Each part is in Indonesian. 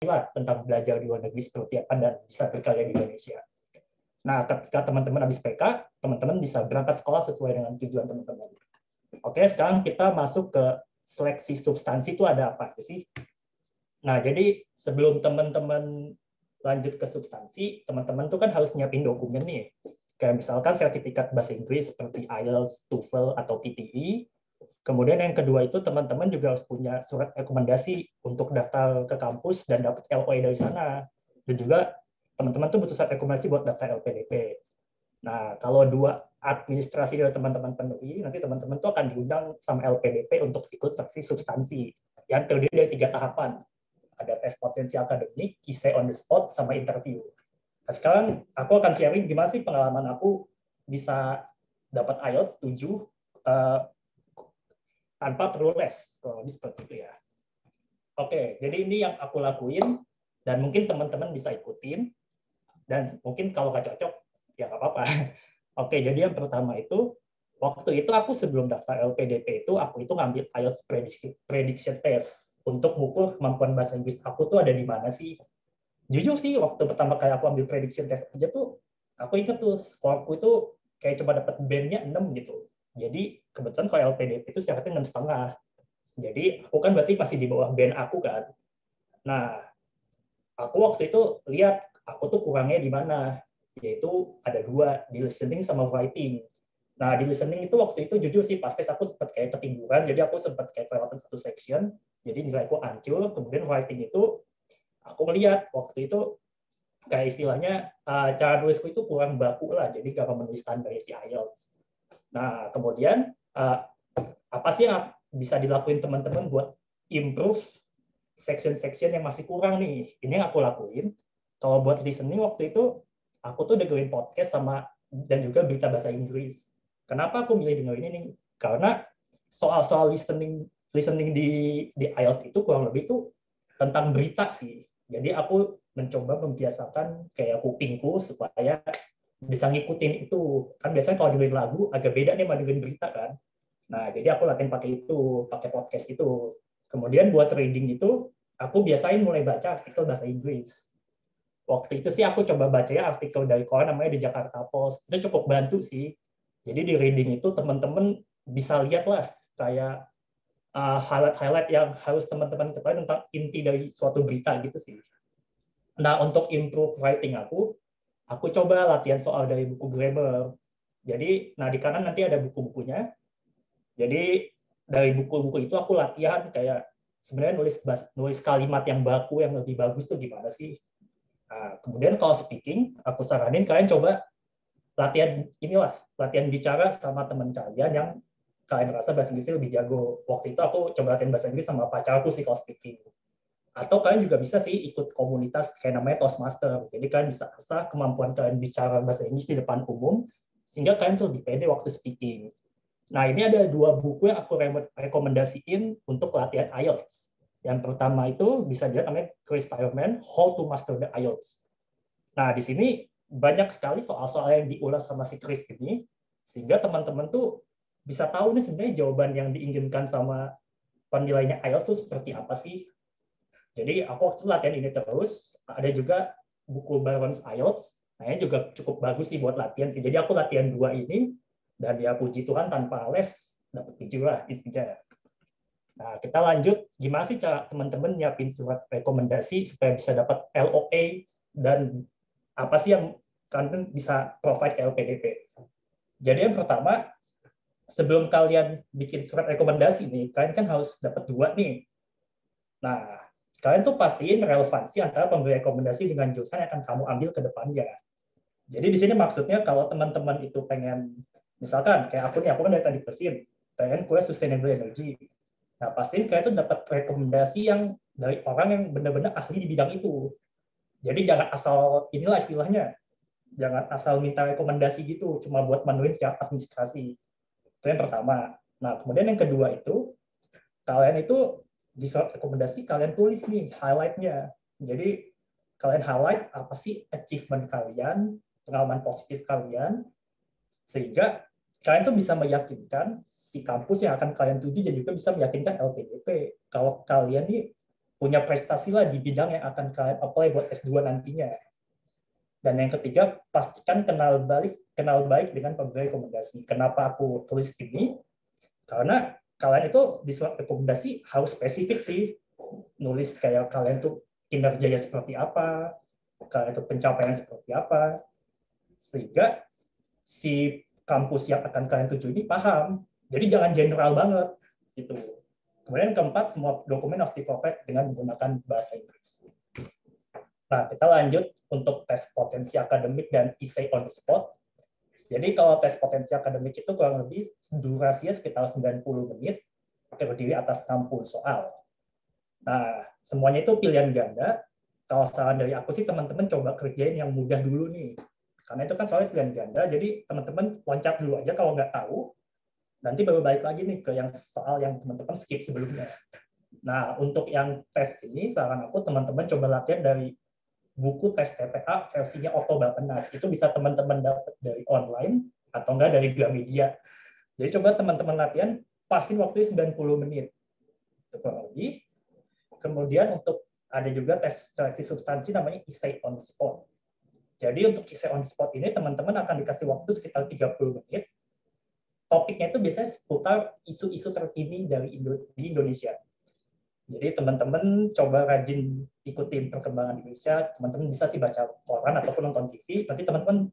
lah tentang belajar di luar negeri seperti apa dan bisa berkarya di Indonesia. Nah, ketika teman-teman habis PK, teman-teman bisa berangkat sekolah sesuai dengan tujuan teman-teman. Oke, sekarang kita masuk ke seleksi substansi itu ada apa sih? Nah, jadi sebelum teman-teman lanjut ke substansi, teman-teman tuh kan harus nyiapin dokumen nih. Kayak misalkan sertifikat bahasa Inggris seperti IELTS, TOEFL, atau PTE. Kemudian yang kedua itu teman-teman juga harus punya surat rekomendasi untuk daftar ke kampus dan dapat LOE dari sana. Dan juga teman-teman tuh butuh surat rekomendasi buat daftar LPDP. Nah, kalau dua administrasi dari teman-teman penuhi, nanti teman-teman tuh akan diundang sama LPDP untuk ikut seleksi substansi yang terdiri dari 3 tahapan. Ada tes potensi akademik, essay on the spot, sama interview. Nah, sekarang aku akan sharing gimana sih pengalaman aku bisa dapat IELTS 7 tanpa perlu les. Kalau seperti itu ya. Oke, jadi ini yang aku lakuin dan mungkin teman-teman bisa ikutin. Dan mungkin kalau nggak cocok, ya nggak apa-apa. Oke, jadi yang pertama itu, waktu itu aku sebelum daftar LPDP itu, aku itu ngambil IELTS prediction test untuk mengukur kemampuan bahasa Inggris aku tuh ada di mana sih. Jujur sih, waktu pertama kali aku ambil prediction test aja tuh, aku inget tuh, skorku itu kayak cuma dapat band-nya 6 gitu. Jadi kebetulan kalau LPDP itu syaratnya 6,5. Jadi aku kan berarti masih di bawah band aku kan. Nah, aku waktu itu lihat aku tuh kurangnya di mana, yaitu ada 2, di listening sama writing. Nah, di listening itu waktu itu jujur sih pas tes aku sempat kayak ketiduran, jadi aku sempat kayak kelewatan satu section, jadi nilaiku hancur. Kemudian writing itu aku melihat waktu itu kayak istilahnya cara nulisku itu kurang baku lah, jadi gak memenuhi standar si IELTS. Nah, kemudian apa sih yang bisa dilakuin teman-teman buat improve section-section yang masih kurang nih? Ini yang aku lakuin. Kalau buat listening waktu itu, aku tuh dengerin podcast sama dan juga berita bahasa Inggris. Kenapa aku milih dengerin ini? Karena soal-soal listening di IELTS itu kurang lebih tuh tentang berita sih. Jadi aku mencoba membiasakan kayak kupingku supaya bisa ngikutin itu. Kan biasanya kalau dengerin lagu agak beda nih sama dengerin berita kan. Nah, jadi aku latihan pakai itu, pakai podcast itu. Kemudian buat reading itu, aku biasain mulai baca artikel bahasa Inggris. Waktu itu sih aku coba baca ya artikel dari koran namanya The Jakarta Post. Itu cukup bantu sih. Jadi di reading itu teman-teman bisa lihat lah kayak highlight-highlight yang harus teman-teman ketahui tentang inti dari suatu berita gitu sih. Nah, untuk improve writing aku coba latihan soal dari buku grammar. Jadi, nah di kanan nanti ada buku-bukunya. Jadi dari buku-buku itu aku latihan kayak sebenarnya nulis kalimat yang baku yang lebih bagus tuh gimana sih. Nah, kemudian kalau speaking, aku saranin kalian coba latihan bicara sama teman kalian yang kalian rasa bahasa Inggrisnya lebih jago. Waktu itu aku coba latihan bahasa Inggris sama pacarku sih kalau speaking. Atau kalian juga bisa sih ikut komunitas kayak namanya Toastmaster. Jadi kalian bisa asah kemampuan kalian bicara bahasa Inggris di depan umum, sehingga kalian tuh lebih pede waktu speaking. Nah, ini ada 2 buku yang aku rekomendasiin untuk latihan IELTS. Yang pertama itu bisa dilihat namanya Chris Tyerman, How to Master the IELTS. Nah, di sini banyak sekali soal-soal yang diulas sama si Chris ini, sehingga teman-teman tuh bisa tahu nih sebenarnya jawaban yang diinginkan sama penilainya IELTS itu seperti apa sih. Jadi aku waktu latihan ini terus, ada juga buku Baron's IELTS, nah ini juga cukup bagus sih buat latihan sih. Jadi aku latihan 2 ini, dan ya puji Tuhan tanpa les dapat 7 lah intinya. Nah, kita lanjut gimana sih cara teman-teman nyiapin surat rekomendasi supaya bisa dapat LOA dan apa sih yang kalian bisa provide ke LPDP. Jadi yang pertama, sebelum kalian bikin surat rekomendasi nih, kalian kan harus dapat 2 nih. Nah, kalian tuh pastiin relevansi antara pemberi rekomendasi dengan jurusan yang akan kamu ambil ke depannya. Jadi di sini maksudnya kalau teman-teman itu pengen, misalkan kayak aku kan dari tadi Persim, pengen kuliah sustainable energy. Nah, pastiin kalian tuh dapat rekomendasi yang dari orang yang benar-benar ahli di bidang itu. Jadi jangan asal inilah istilahnya, jangan asal minta rekomendasi gitu, cuma buat menuin syarat administrasi. Itu yang pertama. Nah, kemudian yang kedua itu, kalian itu di surat rekomendasi kalian tulis nih highlight-nya. Jadi kalian highlight apa sih achievement kalian, pengalaman positif kalian, sehingga kalian tuh bisa meyakinkan si kampus yang akan kalian tuju dan juga bisa meyakinkan LPDP kalau kalian nih punya prestasi lah di bidang yang akan kalian apply buat S2 nantinya. Dan yang ketiga, pastikan kenal baik dengan pemberi rekomendasi. Kenapa aku tulis ini? Karena kalian itu di surat rekomendasi harus spesifik sih. Nulis kayak kalian tuh kinerjanya seperti apa, kalian itu pencapaian seperti apa, sehingga si kampus yang akan kalian tuju ini paham. Jadi jangan general banget gitu. Kemudian keempat, semua dokumen harus di-provide dengan menggunakan bahasa Inggris. Nah, kita lanjut untuk tes potensi akademik dan essay on the spot. Jadi kalau tes potensi akademik itu kurang lebih durasinya sekitar 90 menit, terdiri atas 60 soal. Nah, semuanya itu pilihan ganda. Kalau saran dari aku sih teman-teman coba kerjain yang mudah dulu nih. Karena itu kan soalnya pilihan ganda, jadi teman-teman loncat dulu aja kalau nggak tahu, nanti baru balik lagi nih ke yang soal yang teman-teman skip sebelumnya. Nah, untuk yang tes ini, saran aku teman-teman coba latihan dari buku tes TPA versinya Otto Bappenas. Itu bisa teman-teman dapat dari online atau enggak dari Gramedia. Jadi coba teman-teman latihan, pasin waktunya 90 menit. Itu kurang lebih. Kemudian untuk ada juga tes seleksi substansi namanya essay on the spot. Jadi untuk essay on the spot ini teman-teman akan dikasih waktu sekitar 30 menit. Topiknya itu biasanya seputar isu-isu terkini di Indonesia. Jadi teman-teman coba rajin ikutin perkembangan Indonesia, teman-teman bisa sih baca koran ataupun nonton TV, nanti teman-teman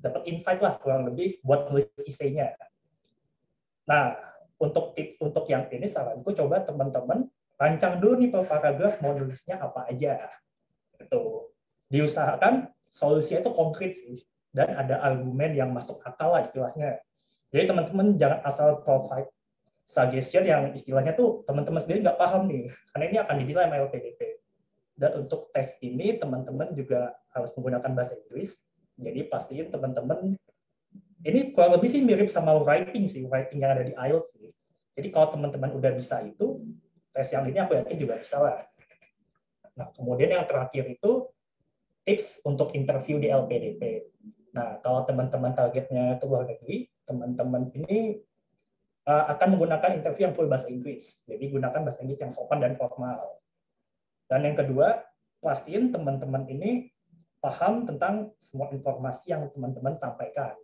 dapat insight lah kurang lebih buat nulis esainya. Nah, untuk yang ini saranku coba teman-teman rancang dulu nih per paragraf mau nulisnya apa aja. Itu diusahakan solusinya itu konkret sih dan ada argumen yang masuk akal lah istilahnya. Jadi teman-teman jangan asal provide suggestion yang istilahnya tuh teman-teman sendiri nggak paham nih, karena ini akan dinilai sama LPDP. Dan untuk tes ini teman-teman juga harus menggunakan bahasa Inggris. Jadi pastiin teman-teman ini kurang lebih sih mirip sama writing yang ada di IELTS sih. Jadi kalau teman-teman udah bisa itu, tes yang ini aku yakin juga bisa lah. Nah, kemudian yang terakhir itu tips untuk interview di LPDP. Nah, kalau teman-teman targetnya ke luar negeri, teman-teman ini akan menggunakan interview yang full bahasa Inggris. Jadi gunakan bahasa Inggris yang sopan dan formal. Dan yang kedua, pastiin teman-teman ini paham tentang semua informasi yang teman-teman sampaikan.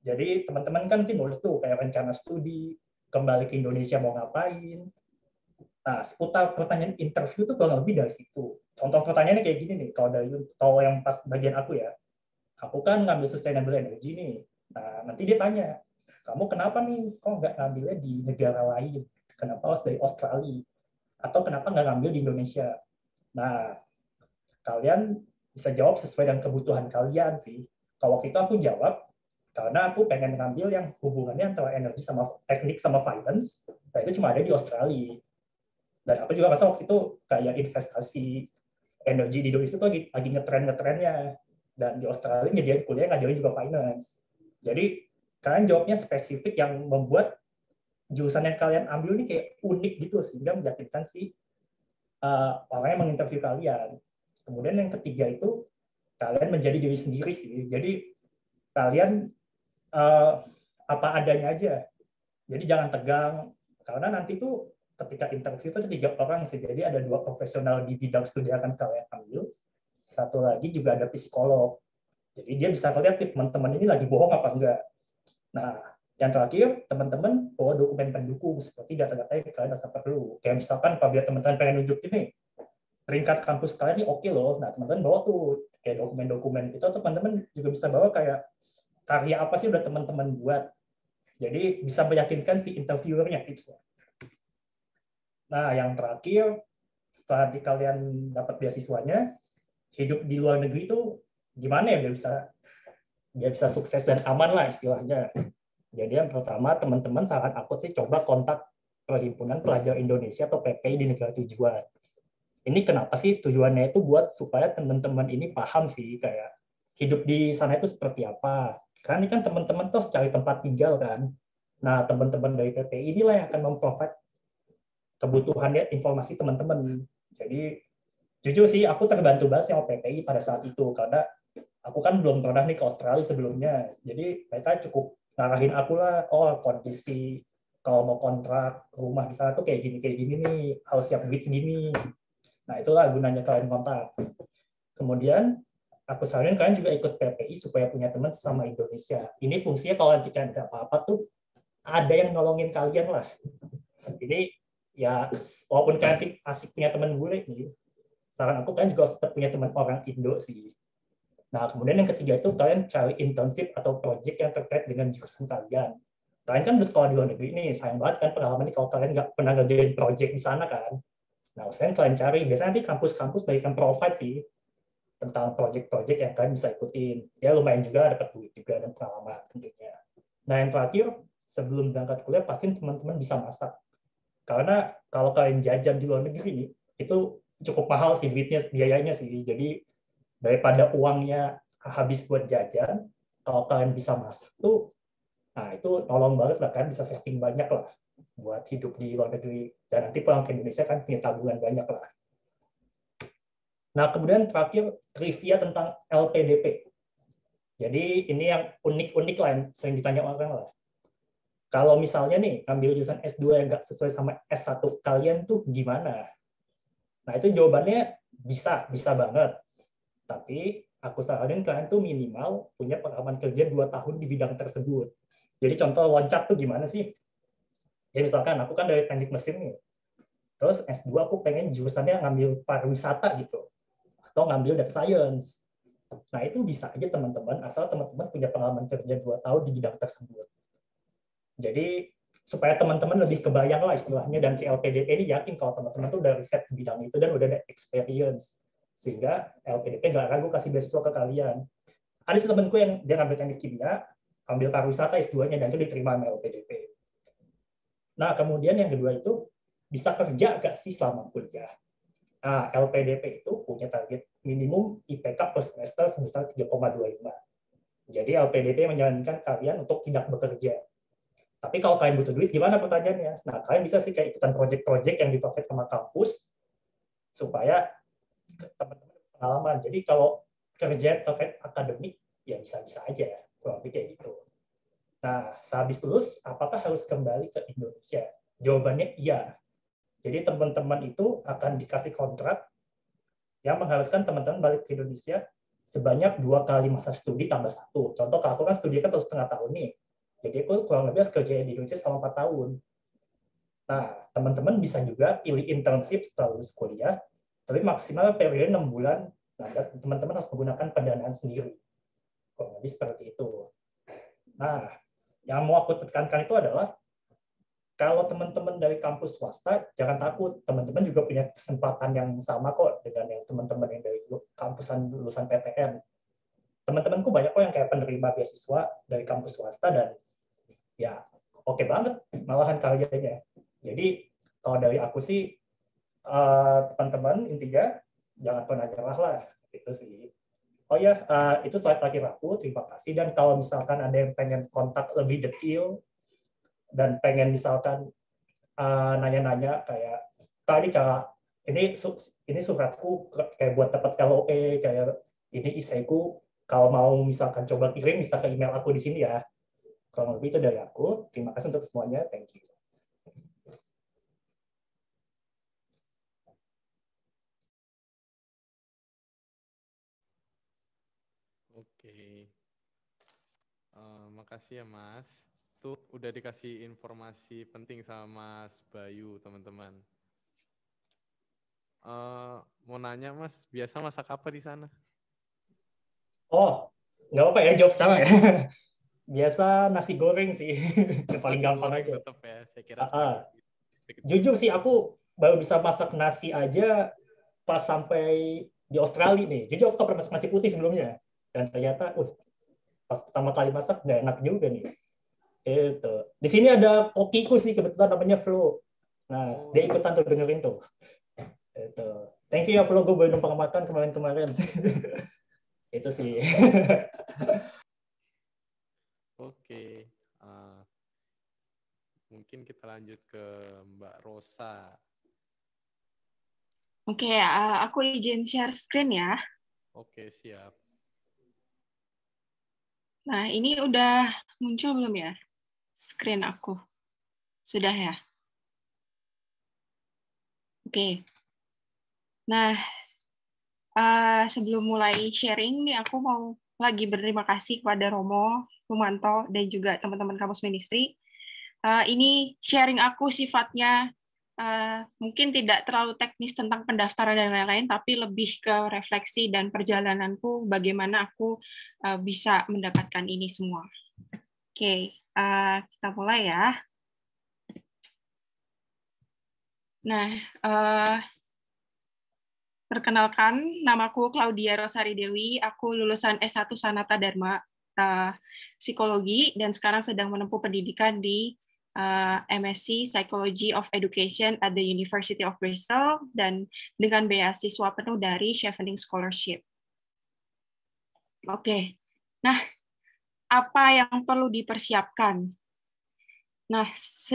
Jadi teman-teman kan nulis tuh kayak rencana studi, kembali ke Indonesia mau ngapain. Nah, seputar pertanyaan interview tuh kurang lebih dari situ. Contoh pertanyaannya kayak gini nih, kalau yang pas bagian aku ya, aku kan ngambil sustainable energy nih. Nah, nanti dia tanya, kamu kenapa nih kok nggak ngambilnya di negara lain? Kenapa harus dari Australia? Atau kenapa nggak ngambil di Indonesia? Nah, kalian bisa jawab sesuai dengan kebutuhan kalian sih. Kalau waktu itu aku jawab, karena aku pengen ngambil yang hubungannya antara energi sama teknik sama finance, nah itu cuma ada di Australia. Dan aku juga rasa waktu itu kayak investasi energi di Indonesia itu lagi ngetren-ngetrennya. Dan di Australia nyediain kuliah ngajarin juga finance. Jadi kalian jawabnya spesifik yang membuat jurusan yang kalian ambil ini kayak unik gitu sehingga meyakinkan si orang yang menginterview kalian. Kemudian yang ketiga itu kalian menjadi diri sendiri sih. Jadi kalian apa adanya aja. Jadi jangan tegang karena nanti tuh ketika interview itu ada 3 orang sih. Jadi ada 2 profesional di bidang studi yang akan kalian ambil. Satu lagi juga ada psikolog. Jadi dia bisa lihat teman-teman ini lagi bohong apa enggak. Nah, yang terakhir, teman-teman bawa dokumen pendukung seperti data-data yang kalian rasa perlu. Kayak misalkan apabila teman-teman pengen nunjuk ini, peringkat kampus kalian ini oke loh. Nah, teman-teman bawa tuh kayak dokumen-dokumen itu, teman-teman juga bisa bawa kayak karya apa sih udah teman-teman buat. Jadi bisa meyakinkan si interviewernya tipsnya. Nah, yang terakhir, setelah kalian dapat beasiswanya, hidup di luar negeri itu gimana ya biar bisa sukses dan aman lah istilahnya. Jadi yang pertama, teman-teman saran aku sih coba kontak Perhimpunan Pelajar Indonesia atau PPI di negara tujuan. Ini kenapa sih tujuannya itu buat supaya teman-teman ini paham sih kayak hidup di sana itu seperti apa. Karena ini kan teman-teman tuh cari tempat tinggal kan. Nah, teman-teman dari PPI inilah yang akan memprovide kebutuhannya informasi teman-teman. Jadi jujur sih aku terbantu banget sama PPI pada saat itu karena aku kan belum pernah nih ke Australia sebelumnya. Jadi mereka cukup ngarahin aku lah, oh kondisi kalau mau kontrak rumah di sana tuh kayak gini nih, harus siap duit segini. Nah, itulah gunanya kalian kontak. Kemudian aku saranin kalian juga ikut PPI supaya punya teman sama Indonesia. Ini fungsinya kalau nanti kalian nggak apa-apa tuh ada yang nolongin kalian lah. Ini ya walaupun kalian asik punya teman bule nih, saran aku kalian juga tetap punya teman orang Indo sih. Nah, kemudian yang ketiga itu kalian cari internship atau project yang terkait dengan jurusan kalian. Kalian kan bersekolah di luar negeri ini, sayang banget kan pengalaman ini kalau kalian nggak pernah ngerjain project di sana kan. Nah, usahain kalian cari. Biasanya nanti kampus-kampus berikan provide sih tentang project-project yang kalian bisa ikutin. Ya lumayan juga dapat duit juga dan pengalaman tentunya. Nah, yang terakhir, sebelum berangkat kuliah, pasti teman-teman bisa masak. Karena kalau kalian jajan di luar negeri, itu cukup mahal sih duitnya, biayanya sih. Jadi daripada uangnya habis buat jajan, kalau kalian bisa masak tuh, nah itu nolong banget lah, kan bisa saving banyak lah buat hidup di luar negeri, dan nanti pulang ke Indonesia kan punya tabungan banyak lah. Nah, kemudian terakhir trivia tentang LPDP. Jadi ini yang unik-unik lah yang sering ditanya orang lah. Kalau misalnya nih ambil jurusan S2 yang nggak sesuai sama S1 kalian tuh gimana? Nah, itu jawabannya bisa banget. Tapi aku saranin kalian tuh minimal punya pengalaman kerja 2 tahun di bidang tersebut. Jadi contoh loncat tuh gimana sih? Ya misalkan aku kan dari teknik mesin nih, terus S2 aku pengen jurusannya ngambil pariwisata gitu, atau ngambil data science. Nah itu bisa aja teman-teman, asal teman-teman punya pengalaman kerja 2 tahun di bidang tersebut. Jadi supaya teman-teman lebih kebayang lah istilahnya, dan si LPDP ini yakin kalau teman-teman tuh udah riset di bidang itu dan udah ada experience, sehingga LPDP nggak ragu kasih beasiswa ke kalian. Ada sih temenku yang dia ngambil teknik kimia, ambil pariwisata S2-nya, dan itu diterima sama LPDP. Nah, kemudian yang kedua itu, bisa kerja nggak sih selama kuliah? Nah, LPDP itu punya target minimum IPK per semester sebesar 3,25. Jadi LPDP menyarankan kalian untuk tidak bekerja. Tapi kalau kalian butuh duit, gimana pertanyaannya? Nah, kalian bisa sih kayak ikutan project-project yang di-provide sama kampus, supaya teman-teman pengalaman. Jadi kalau kerja terkait akademik, ya bisa-bisa aja. Kurang lebih kayak gitu. Nah, sehabis lulus, apakah harus kembali ke Indonesia? Jawabannya iya. Jadi teman-teman itu akan dikasih kontrak yang mengharuskan teman-teman balik ke Indonesia sebanyak 2 kali masa studi tambah 1. Contoh, kalau aku kan studi kan 1,5 tahun nih. Jadi aku kurang lebih harus kerja di Indonesia selama 4 tahun. Nah, teman-teman bisa juga pilih internship setelah lulus kuliah, tapi maksimal periode 6 bulan, nah, teman-teman harus menggunakan pendanaan sendiri. Kurang lebih seperti itu. Nah, yang mau aku tekankan itu adalah, kalau teman-teman dari kampus swasta, jangan takut. Teman-teman juga punya kesempatan yang sama kok dengan yang teman-teman yang dari kampusan lulusan PTN. Teman-temanku banyak kok yang kayak penerima beasiswa dari kampus swasta, dan ya oke banget malahan karyanya. Jadi kalau dari aku sih, teman-teman intinya jangan pernah nyerah lah. Itu sih. Oh ya, itu slide terakhir aku. Terima kasih. Dan kalau misalkan ada yang pengen kontak lebih detail, dan pengen misalkan nanya-nanya kayak tadi cara ini suratku kayak buat dapat LOE, kayak ini isaiku, kalau mau misalkan coba kirim bisa ke email aku di sini ya. Kalau lebih itu dari aku. Terima kasih untuk semuanya. Thank you. Oke. Makasih ya Mas. Tuh udah dikasih informasi penting sama Mas Bayu, teman-teman. Mau nanya Mas, biasa masak apa di sana? Oh, nggak apa ya jawab sekarang ya. Biasa nasi goreng sih. Yang paling Nasi gampang goreng aja. tetap ya, saya kira Ah. spaghetti. Jujur sih aku baru bisa masak nasi aja pas sampai di Australia nih. Jujur aku nggak pernah masak nasi putih sebelumnya. Dan ternyata, pas pertama kali masak nggak enak juga nih. Itu. Di sini ada kokiku sih kebetulan namanya Flo. Nah, dia Oh, ikutan tuh dengerin tuh. Itu. Thank you ya Flo, gue boleh numpang makan kemarin-kemarin. Itu sih. siap. Oke. Mungkin kita lanjut ke Mbak Rosa. Oke, aku izin share screen ya. Oke, siap. Nah, ini udah muncul belum ya screen aku? Sudah ya? Oke. Nah, sebelum mulai sharing nih, aku mau lagi berterima kasih kepada Romo, Rumanto, dan juga teman-teman Kampus Ministry. Ini sharing aku sifatnya mungkin tidak terlalu teknis tentang pendaftaran dan lain-lain, tapi lebih ke refleksi dan perjalananku, bagaimana aku bisa mendapatkan ini semua. Oke, kita mulai ya. Nah, perkenalkan, namaku Claudia Rosari Dewi, aku lulusan S1 Sanata Dharma Psikologi, dan sekarang sedang menempuh pendidikan di MSc Psychology of Education at the University of Bristol, dan dengan beasiswa penuh dari Chevening Scholarship. Oke, nah apa yang perlu dipersiapkan? Nah,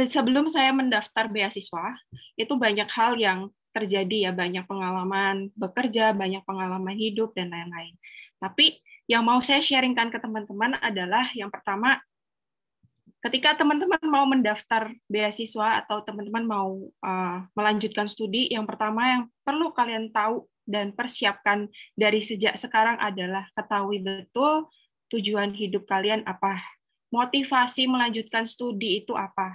sebelum saya mendaftar beasiswa, itu banyak hal yang terjadi ya, banyak pengalaman bekerja, banyak pengalaman hidup, dan lain-lain. Tapi yang mau saya sharingkan ke teman-teman adalah yang pertama, ketika teman-teman mau mendaftar beasiswa atau teman-teman mau melanjutkan studi, yang pertama yang perlu kalian tahu dan persiapkan dari sejak sekarang adalah ketahui betul tujuan hidup kalian apa. Motivasi melanjutkan studi itu apa?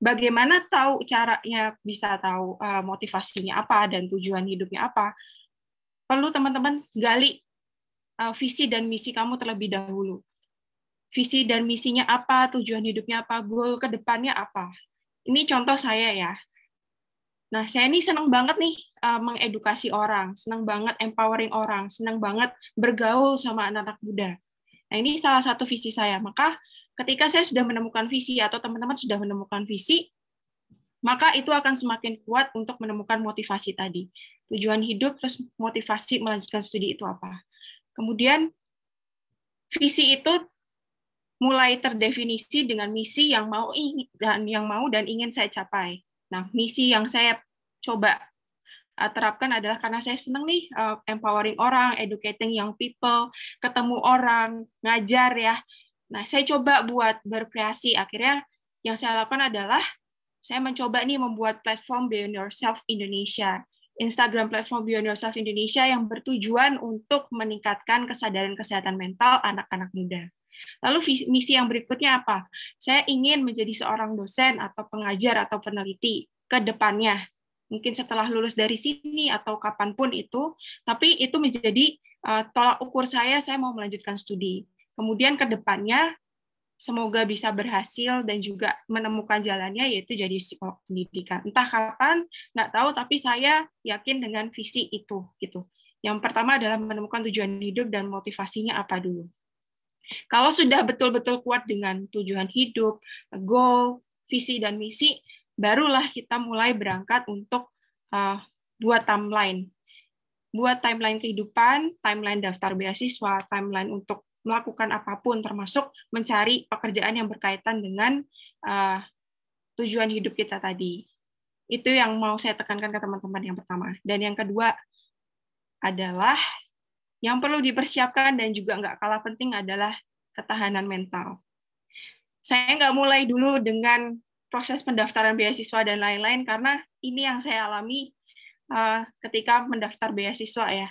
Bagaimana tahu caranya bisa tahu motivasinya apa dan tujuan hidupnya apa? Perlu teman-teman gali visi dan misi kamu terlebih dahulu. Visi dan misinya apa, tujuan hidupnya apa, goal ke depannya apa. Ini contoh saya ya. Nah, saya ini senang banget nih mengedukasi orang, senang banget empowering orang, senang banget bergaul sama anak-anak muda. Nah, ini salah satu visi saya. Maka ketika saya sudah menemukan visi atau teman-teman sudah menemukan visi, maka itu akan semakin kuat untuk menemukan motivasi tadi. Tujuan hidup plus motivasi melanjutkan studi itu apa. Kemudian visi itu mulai terdefinisi dengan misi yang mau dan ingin saya capai. Nah, misi yang saya coba terapkan adalah karena saya senang nih empowering orang, educating young people, ketemu orang, ngajar ya. Nah, saya coba buat berkreasi. Akhirnya yang saya lakukan adalah saya mencoba nih membuat platform Beyond Yourself Indonesia. Instagram platform Beyond Yourself Indonesia yang bertujuan untuk meningkatkan kesadaran kesehatan mental anak-anak muda. Lalu misi yang berikutnya apa? Saya ingin menjadi seorang dosen atau pengajar atau peneliti ke depannya. Mungkin setelah lulus dari sini atau kapanpun itu, tapi itu menjadi tolak ukur saya mau melanjutkan studi. Kemudian ke depannya, semoga bisa berhasil dan juga menemukan jalannya, yaitu jadi psikolog pendidikan. Entah kapan, nggak tahu, tapi saya yakin dengan visi itu. Gitu. Yang pertama adalah menemukan tujuan hidup dan motivasinya apa dulu. Kalau sudah betul-betul kuat dengan tujuan hidup, goal, visi, dan misi, barulah kita mulai berangkat untuk buat timeline. Buat timeline kehidupan, timeline daftar beasiswa, timeline untuk melakukan apapun, termasuk mencari pekerjaan yang berkaitan dengan tujuan hidup kita tadi. Itu yang mau saya tekankan ke teman-teman yang pertama. Dan yang kedua adalah yang perlu dipersiapkan dan juga nggak kalah penting adalah ketahanan mental. Saya nggak mulai dulu dengan proses pendaftaran beasiswa dan lain-lain, karena ini yang saya alami ketika mendaftar beasiswa ya.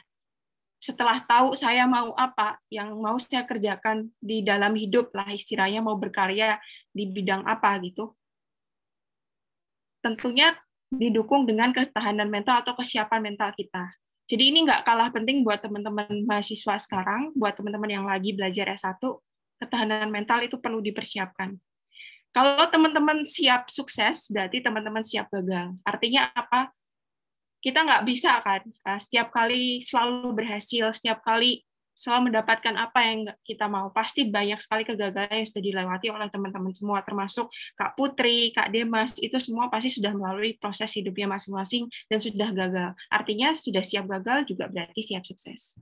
Setelah tahu saya mau apa, yang mau saya kerjakan di dalam hidup lah istilahnya, mau berkarya di bidang apa gitu. Tentunya didukung dengan ketahanan mental atau kesiapan mental kita. Jadi ini nggak kalah penting buat teman-teman mahasiswa sekarang, buat teman-teman yang lagi belajar S1, ketahanan mental itu perlu dipersiapkan. Kalau teman-teman siap sukses, berarti teman-teman siap gagal. Artinya apa? Kita nggak bisa kan setiap kali selalu berhasil, setiap kali selalu mendapatkan apa yang kita mau. Pasti banyak sekali kegagalan yang sudah dilewati oleh teman-teman semua, termasuk Kak Putri, Kak Demas, itu semua pasti sudah melalui proses hidupnya masing-masing dan sudah gagal. Artinya sudah siap gagal juga berarti siap sukses.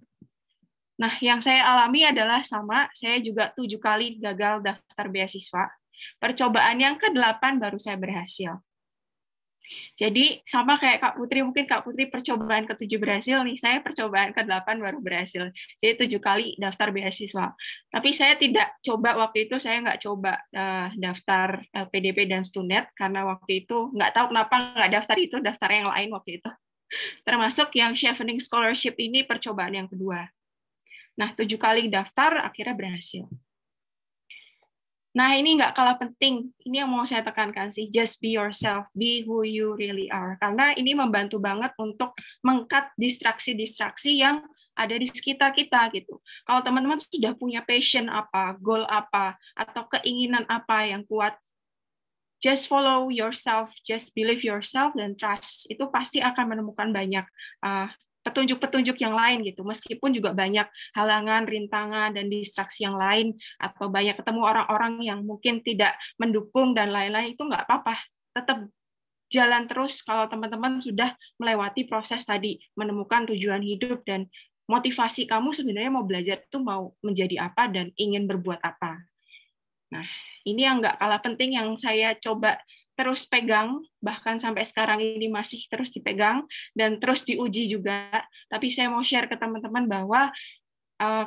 Nah, yang saya alami adalah sama, saya juga 7 kali gagal daftar beasiswa. Percobaan yang ke-8 baru saya berhasil. Jadi sama kayak Kak Putri, mungkin Kak Putri percobaan ke-7 berhasil nih, saya percobaan ke-8 baru berhasil. Jadi 7 kali daftar beasiswa. Tapi saya tidak coba waktu itu, saya nggak coba daftar LPDP dan Stunet, karena waktu itu nggak tahu kenapa nggak daftar itu, daftar yang lain waktu itu. Termasuk yang Chevening Scholarship ini percobaan yang kedua. Nah, 7 kali daftar, akhirnya berhasil. Nah, ini nggak kalah penting. Ini yang mau saya tekankan sih, just be yourself, be who you really are. Karena ini membantu banget untuk meng-cut distraksi-distraksi yang ada di sekitar kita gitu. Kalau teman-teman sudah punya passion apa, goal apa, atau keinginan apa yang kuat, just follow yourself, just believe yourself, dan trust. Itu pasti akan menemukan banyak petunjuk-petunjuk yang lain gitu, meskipun juga banyak halangan, rintangan, dan distraksi yang lain, atau banyak ketemu orang-orang yang mungkin tidak mendukung dan lain-lain, itu nggak apa-apa, tetap jalan terus kalau teman-teman sudah melewati proses tadi, menemukan tujuan hidup dan motivasi kamu sebenarnya mau belajar itu mau menjadi apa dan ingin berbuat apa. Nah, ini yang nggak kalah penting yang saya coba terus pegang, bahkan sampai sekarang ini masih terus dipegang, dan terus diuji juga. Tapi saya mau share ke teman-teman bahwa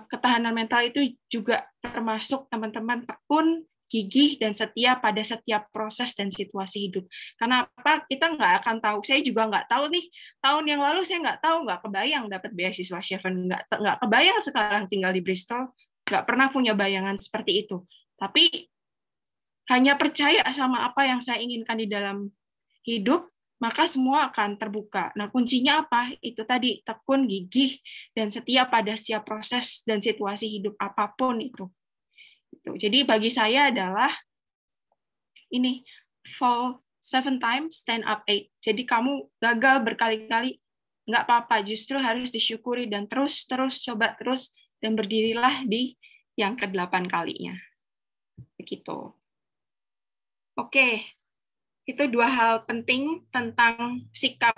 ketahanan mental itu juga termasuk teman-teman tekun, gigih, dan setia pada setiap proses dan situasi hidup. Karena apa? Kita nggak akan tahu. Saya juga nggak tahu nih, tahun yang lalu saya nggak tahu, nggak kebayang dapat beasiswa Chevening, nggak kebayang sekarang tinggal di Bristol, nggak pernah punya bayangan seperti itu. Tapi hanya percaya sama apa yang saya inginkan di dalam hidup, maka semua akan terbuka. Nah, kuncinya apa? Itu tadi, tekun, gigih, dan setia pada setiap proses dan situasi hidup apapun itu. Jadi bagi saya adalah ini, fall 7 times, stand up 8. Jadi kamu gagal berkali-kali, nggak apa-apa, justru harus disyukuri dan terus coba terus, dan berdirilah di yang ke-8 kalinya. Begitu. Oke, itu 2 hal penting tentang sikap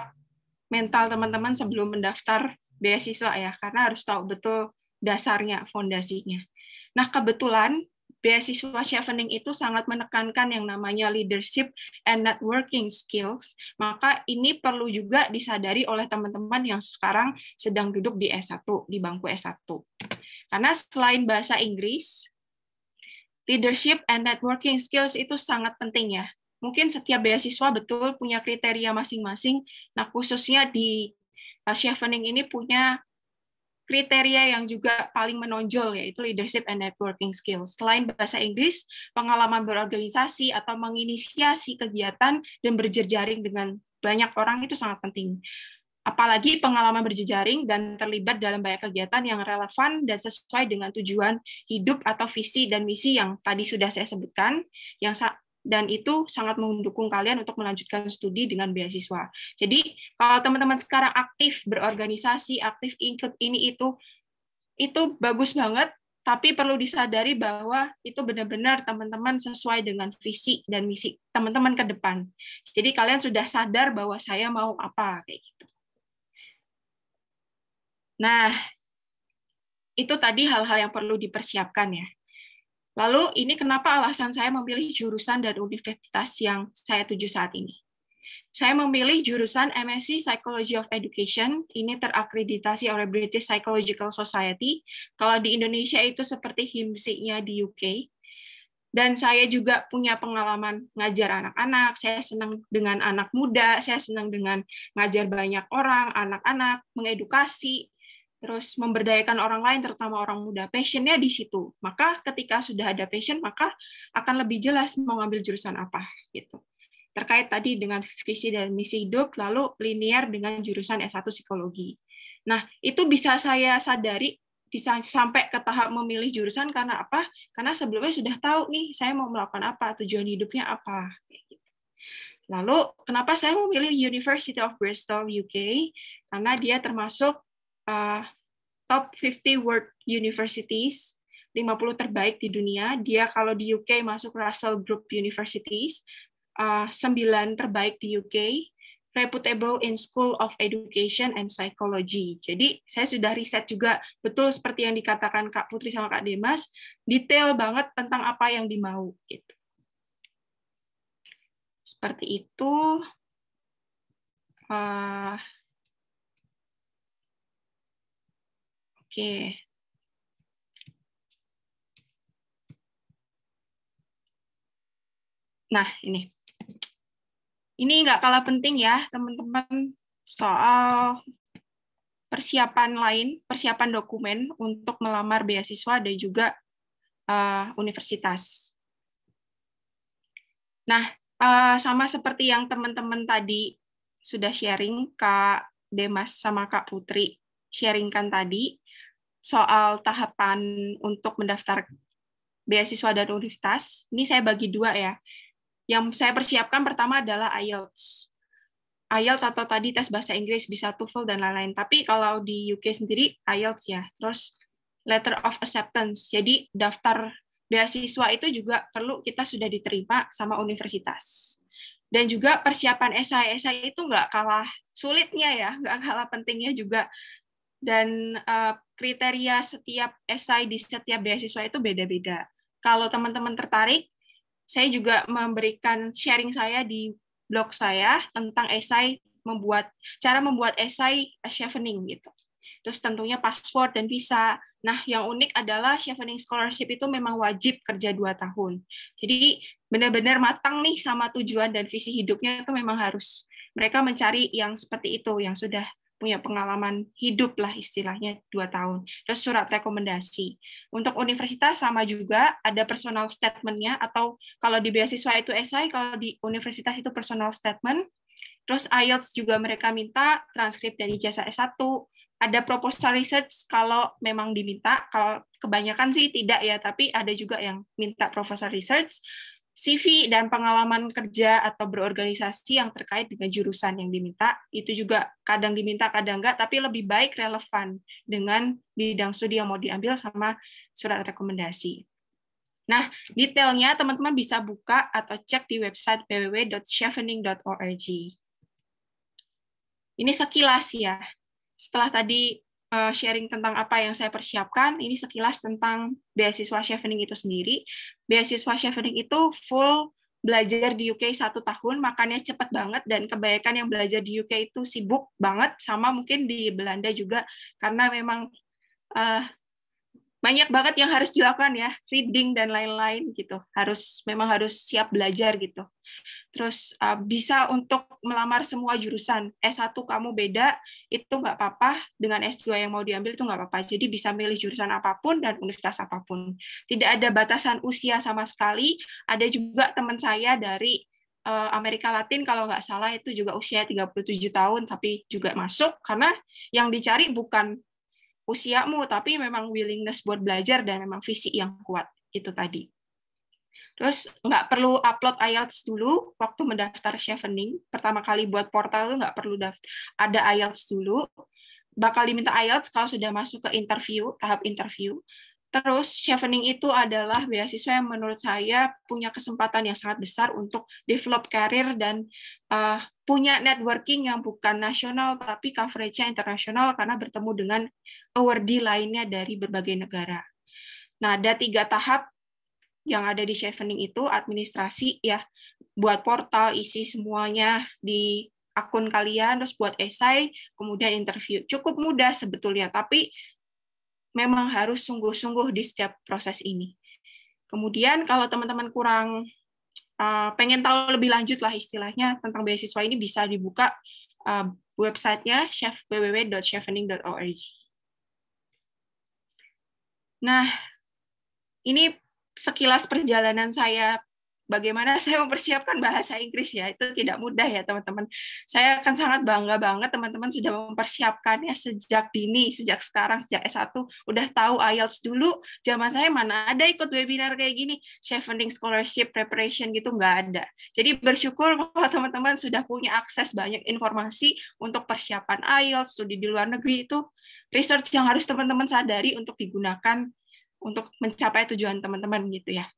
mental teman-teman sebelum mendaftar beasiswa ya, karena harus tahu betul dasarnya, fondasinya. Nah, kebetulan beasiswa Chevening itu sangat menekankan yang namanya leadership and networking skills, maka ini perlu juga disadari oleh teman-teman yang sekarang sedang duduk di S1, di bangku S1. Karena selain bahasa Inggris, leadership and networking skills itu sangat penting ya. Mungkin setiap beasiswa betul punya kriteria masing-masing. Nah, khususnya di Chevening ini punya kriteria yang juga paling menonjol, yaitu leadership and networking skills. Selain bahasa Inggris, pengalaman berorganisasi atau menginisiasi kegiatan dan berjejaring dengan banyak orang itu sangat penting. Apalagi pengalaman berjejaring dan terlibat dalam banyak kegiatan yang relevan dan sesuai dengan tujuan hidup atau visi dan misi yang tadi sudah saya sebutkan, dan itu sangat mendukung kalian untuk melanjutkan studi dengan beasiswa. Jadi kalau teman-teman sekarang aktif berorganisasi, aktif ikut ini itu bagus banget, tapi perlu disadari bahwa itu benar-benar teman-teman sesuai dengan visi dan misi teman-teman ke depan. Jadi kalian sudah sadar bahwa saya mau apa, kayak gitu. Nah, itu tadi hal-hal yang perlu dipersiapkan ya. Lalu ini kenapa alasan saya memilih jurusan dan universitas yang saya tuju saat ini. Saya memilih jurusan MSc Psychology of Education, ini terakreditasi oleh British Psychological Society. Kalau di Indonesia itu seperti HIMSI-nya di UK. Dan saya juga punya pengalaman ngajar anak-anak, saya senang dengan anak muda, saya senang dengan ngajar banyak orang, anak-anak, mengedukasi, terus memberdayakan orang lain, terutama orang muda. Passion-nya di situ. Maka ketika sudah ada passion, maka akan lebih jelas mau ngambil jurusan apa. Gitu. Terkait tadi dengan visi dan misi hidup, lalu linear dengan jurusan S1 Psikologi. Nah, itu bisa saya sadari, bisa sampai ke tahap memilih jurusan karena apa? Karena sebelumnya sudah tahu nih, saya mau melakukan apa, tujuan hidupnya apa. Lalu, kenapa saya memilih University of Bristol, UK? Karena dia termasuk top 50 world universities, 50 terbaik di dunia. Dia kalau di UK masuk Russell Group Universities, 9 terbaik di UK, reputable in School of Education and Psychology. Jadi saya sudah riset juga, betul seperti yang dikatakan Kak Putri sama Kak Demas, detail banget tentang apa yang dimau. Gitu. Seperti itu. Oke. Nah, ini nggak kalah penting ya, teman-teman, soal persiapan dokumen untuk melamar beasiswa dan juga universitas. Nah, sama seperti yang teman-teman tadi sudah sharing, Kak Demas sama Kak Putri sharingkan tadi, soal tahapan untuk mendaftar beasiswa dan universitas, ini saya bagi dua ya. Yang saya persiapkan pertama adalah IELTS. IELTS atau tadi tes bahasa Inggris, bisa TOEFL dan lain-lain. Tapi kalau di UK sendiri, IELTS ya. Terus letter of acceptance. Jadi daftar beasiswa itu juga perlu kita sudah diterima sama universitas. Dan juga persiapan esai itu nggak kalah sulitnya ya, nggak kalah pentingnya juga. Dan kriteria setiap esai di setiap beasiswa itu beda-beda. Kalau teman-teman tertarik, saya juga memberikan sharing saya di blog saya tentang esai, cara membuat esai chevening gitu. Terus tentunya paspor dan visa. Nah, yang unik adalah chevening scholarship itu memang wajib kerja 2 tahun. Jadi benar-benar matang nih sama tujuan dan visi hidupnya, itu memang harus mereka mencari yang seperti itu, yang sudah punya pengalaman hidup lah istilahnya 2 tahun. Terus surat rekomendasi. Untuk universitas sama juga, ada personal statement-nya, atau kalau di beasiswa itu esai, kalau di universitas itu personal statement. Terus IELTS juga mereka minta, transkrip dari ijazah S1, ada proposal research kalau memang diminta, kalau kebanyakan sih tidak ya, tapi ada juga yang minta proposal research, CV dan pengalaman kerja atau berorganisasi yang terkait dengan jurusan yang diminta, itu juga kadang diminta, kadang enggak, tapi lebih baik relevan dengan bidang studi yang mau diambil sama surat rekomendasi. Nah, detailnya teman-teman bisa buka atau cek di website www.chevening.org. Ini sekilas ya. Setelah tadi sharing tentang apa yang saya persiapkan, ini sekilas tentang beasiswa chevening itu sendiri. Beasiswa chevening itu full belajar di UK 1 tahun, makanya cepat banget, dan kebanyakan yang belajar di UK itu sibuk banget, sama mungkin di Belanda juga, karena memang banyak banget yang harus dilakukan ya, reading dan lain-lain gitu. Memang harus siap belajar gitu. Terus bisa untuk melamar semua jurusan. S1 kamu beda, itu nggak apa-apa. Dengan S2 yang mau diambil itu nggak apa-apa. Jadi bisa milih jurusan apapun dan universitas apapun. Tidak ada batasan usia sama sekali. Ada juga teman saya dari Amerika Latin, kalau nggak salah itu juga usia 37 tahun, tapi juga masuk, karena yang dicari bukan usiamu, tapi memang willingness buat belajar dan memang visi yang kuat, itu tadi. Terus nggak perlu upload IELTS dulu waktu mendaftar chevening. Pertama kali buat portal itu nggak perlu ada IELTS dulu. Bakal diminta IELTS kalau sudah masuk ke interview, tahap interview. Terus chevening itu adalah beasiswa yang menurut saya punya kesempatan yang sangat besar untuk develop karir dan punya networking yang bukan nasional tapi coverage-nya internasional, karena bertemu dengan awardee lainnya dari berbagai negara. Nah, ada 3 tahap yang ada di chevening itu. Administrasi ya, buat portal, isi semuanya di akun kalian, terus buat esai, kemudian interview. Cukup mudah sebetulnya, tapi memang harus sungguh-sungguh di setiap proses ini. Kemudian kalau teman-teman kurang pengen tahu lebih lanjut lah istilahnya tentang beasiswa ini, bisa dibuka websitenya www.chevening.org. Nah, ini sekilas perjalanan saya, bagaimana saya mempersiapkan bahasa Inggris ya, itu tidak mudah ya teman-teman. Saya akan sangat bangga banget teman-teman sudah mempersiapkannya sejak dini, sejak sekarang, sejak S1, udah tahu IELTS dulu. Zaman saya mana ada ikut webinar kayak gini, chevening scholarship preparation gitu, nggak ada. Jadi bersyukur kalau teman-teman sudah punya akses banyak informasi untuk persiapan IELTS, studi di luar negeri, itu research yang harus teman-teman sadari untuk digunakan untuk mencapai tujuan teman-teman gitu ya.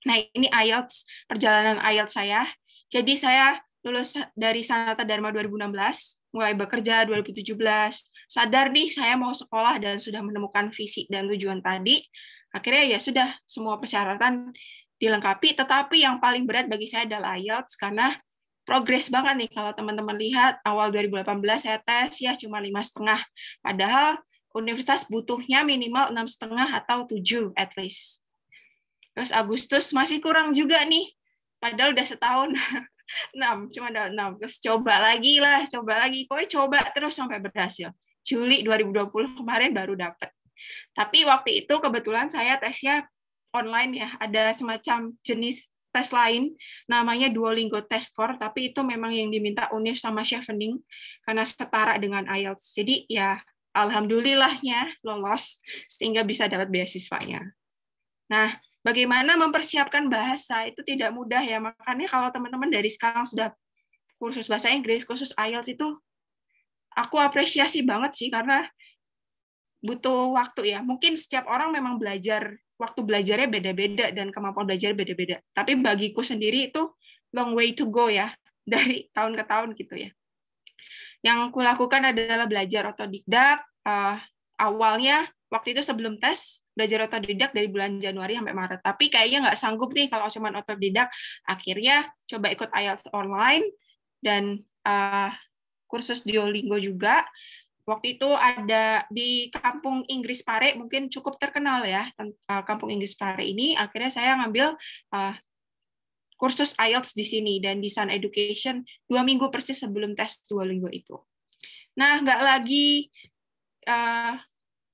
Nah, ini IELTS, perjalanan IELTS saya. Jadi saya lulus dari Sanata Dharma 2016, mulai bekerja 2017, sadar nih saya mau sekolah dan sudah menemukan visi dan tujuan tadi. Akhirnya ya sudah, semua persyaratan dilengkapi, tetapi yang paling berat bagi saya adalah IELTS, karena progres banget nih kalau teman-teman lihat awal 2018 saya tes ya cuma 5,5. Padahal universitas butuhnya minimal 6,5 atau 7 at least. Terus Agustus masih kurang juga nih. Padahal udah setahun 6, cuma ada 6. Terus coba lagi. Pokoknya coba terus sampai berhasil. Juli 2020 kemarin baru dapat. Tapi waktu itu kebetulan saya tesnya online ya. Ada semacam jenis tes lain, namanya Duolingo Test Score, tapi itu memang yang diminta UNIF sama Chevening, karena setara dengan IELTS. Jadi ya, alhamdulillahnya lolos, sehingga bisa dapat beasiswanya. Nah, bagaimana mempersiapkan bahasa, itu tidak mudah ya, makanya kalau teman-teman dari sekarang sudah kursus bahasa Inggris, kursus IELTS itu, aku apresiasi banget sih, karena butuh waktu ya. Mungkin setiap orang memang waktu belajarnya beda-beda dan kemampuan belajar beda-beda. Tapi bagiku sendiri itu long way to go ya, dari tahun ke tahun gitu ya. Yang aku lakukan adalah belajar otodidak. Awalnya waktu itu sebelum tes belajar otodidak dari bulan Januari sampai Maret. Tapi kayaknya nggak sanggup nih kalau cuma otodidak. Akhirnya coba ikut IELTS online dan kursus Duolingo juga. Waktu itu ada di Kampung Inggris Pare, mungkin cukup terkenal ya, Kampung Inggris Pare ini. Akhirnya saya ngambil kursus IELTS di sini, dan di Sun Education 2 minggu persis sebelum tes Duolingo itu. Nah, nggak lagi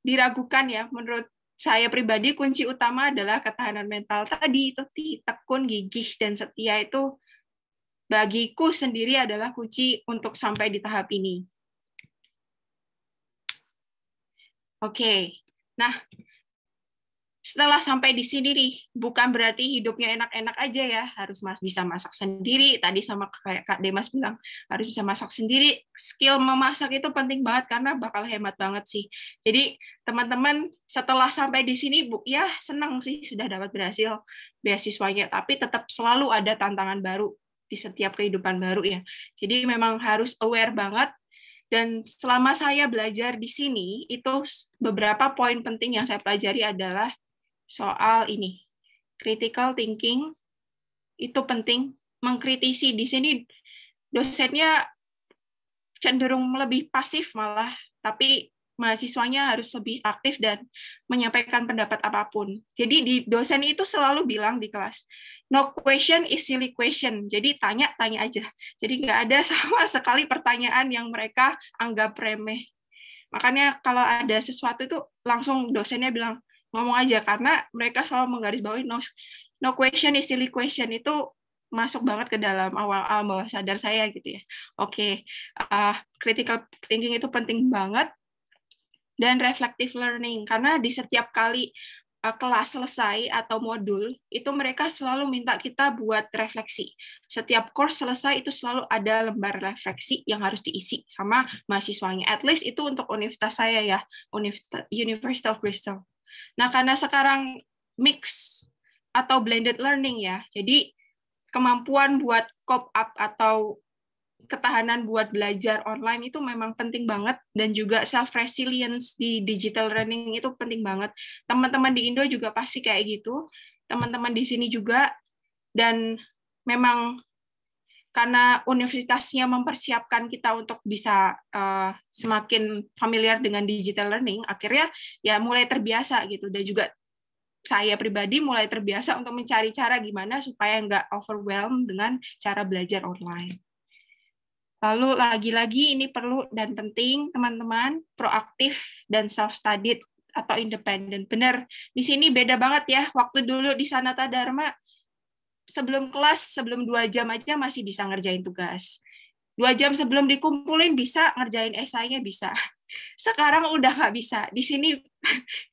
diragukan ya, menurut saya pribadi kunci utama adalah ketahanan mental tadi, itu tekun, gigih, dan setia itu bagiku sendiri adalah kunci untuk sampai di tahap ini. Oke, nah setelah sampai di sini nih, bukan berarti hidupnya enak-enak aja ya, harus bisa masak sendiri. Tadi sama kayak Kak Demas bilang, harus bisa masak sendiri. Skill memasak itu penting banget karena bakal hemat banget sih. Jadi teman-teman setelah sampai di sini, Bu, ya senang sih sudah dapat berhasil beasiswanya, tapi tetap selalu ada tantangan baru di setiap kehidupan baru ya. Jadi memang harus aware banget. Dan selama saya belajar di sini, itu beberapa poin penting yang saya pelajari adalah soal ini, critical thinking, itu penting, mengkritisi. Di sini dosennya cenderung lebih pasif malah, tapi mahasiswanya harus lebih aktif dan menyampaikan pendapat apapun. Jadi di dosen itu selalu bilang di kelas, no question is silly question. Jadi tanya aja. Jadi nggak ada sama sekali pertanyaan yang mereka anggap remeh. Makanya kalau ada sesuatu itu langsung dosennya bilang, ngomong aja, karena mereka selalu menggarisbawahi no question is silly question, itu masuk banget ke dalam awal bawah sadar saya gitu ya. Oke, critical thinking itu penting banget. Dan reflective learning, karena di setiap kali kelas selesai atau modul, itu mereka selalu minta kita buat refleksi. Setiap course selesai itu selalu ada lembar refleksi yang harus diisi sama mahasiswanya. At least itu untuk universitas saya ya, University of Bristol. Nah, karena sekarang mix atau blended learning ya, jadi kemampuan buat cope up atau ketahanan buat belajar online itu memang penting banget, dan juga self-resilience di digital learning itu penting banget. Teman-teman di Indo juga pasti kayak gitu, teman-teman di sini juga, dan memang karena universitasnya mempersiapkan kita untuk bisa semakin familiar dengan digital learning, akhirnya ya mulai terbiasa gitu, dan juga saya pribadi mulai terbiasa untuk mencari cara gimana supaya nggak overwhelmed dengan cara belajar online. Lalu lagi-lagi ini perlu dan penting teman-teman proaktif dan self-studied atau independen. Benar, di sini beda banget ya. Waktu dulu di Sanata Dharma, sebelum kelas, sebelum 2 jam aja masih bisa ngerjain tugas. 2 jam sebelum dikumpulin bisa ngerjain esainya bisa. Sekarang udah nggak bisa. Di sini,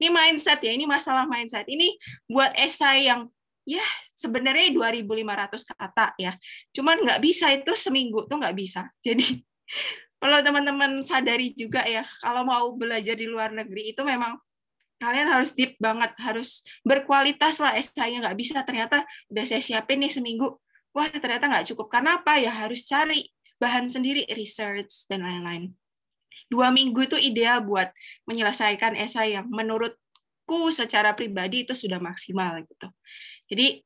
ini mindset ya, ini masalah mindset. Ini buat esai yang ya sebenarnya 2.500 kata ya, cuman nggak bisa, itu seminggu tuh nggak bisa. Jadi perlu teman-teman sadari juga ya, kalau mau belajar di luar negeri itu memang kalian harus deep banget, harus berkualitas lah esainya. Nggak bisa ternyata udah saya siapin nih seminggu, wah ternyata nggak cukup. Karena apa ya, harus cari bahan sendiri, research dan lain-lain. 2 minggu itu ideal buat menyelesaikan esai yang menurutku secara pribadi itu sudah maksimal gitu. Jadi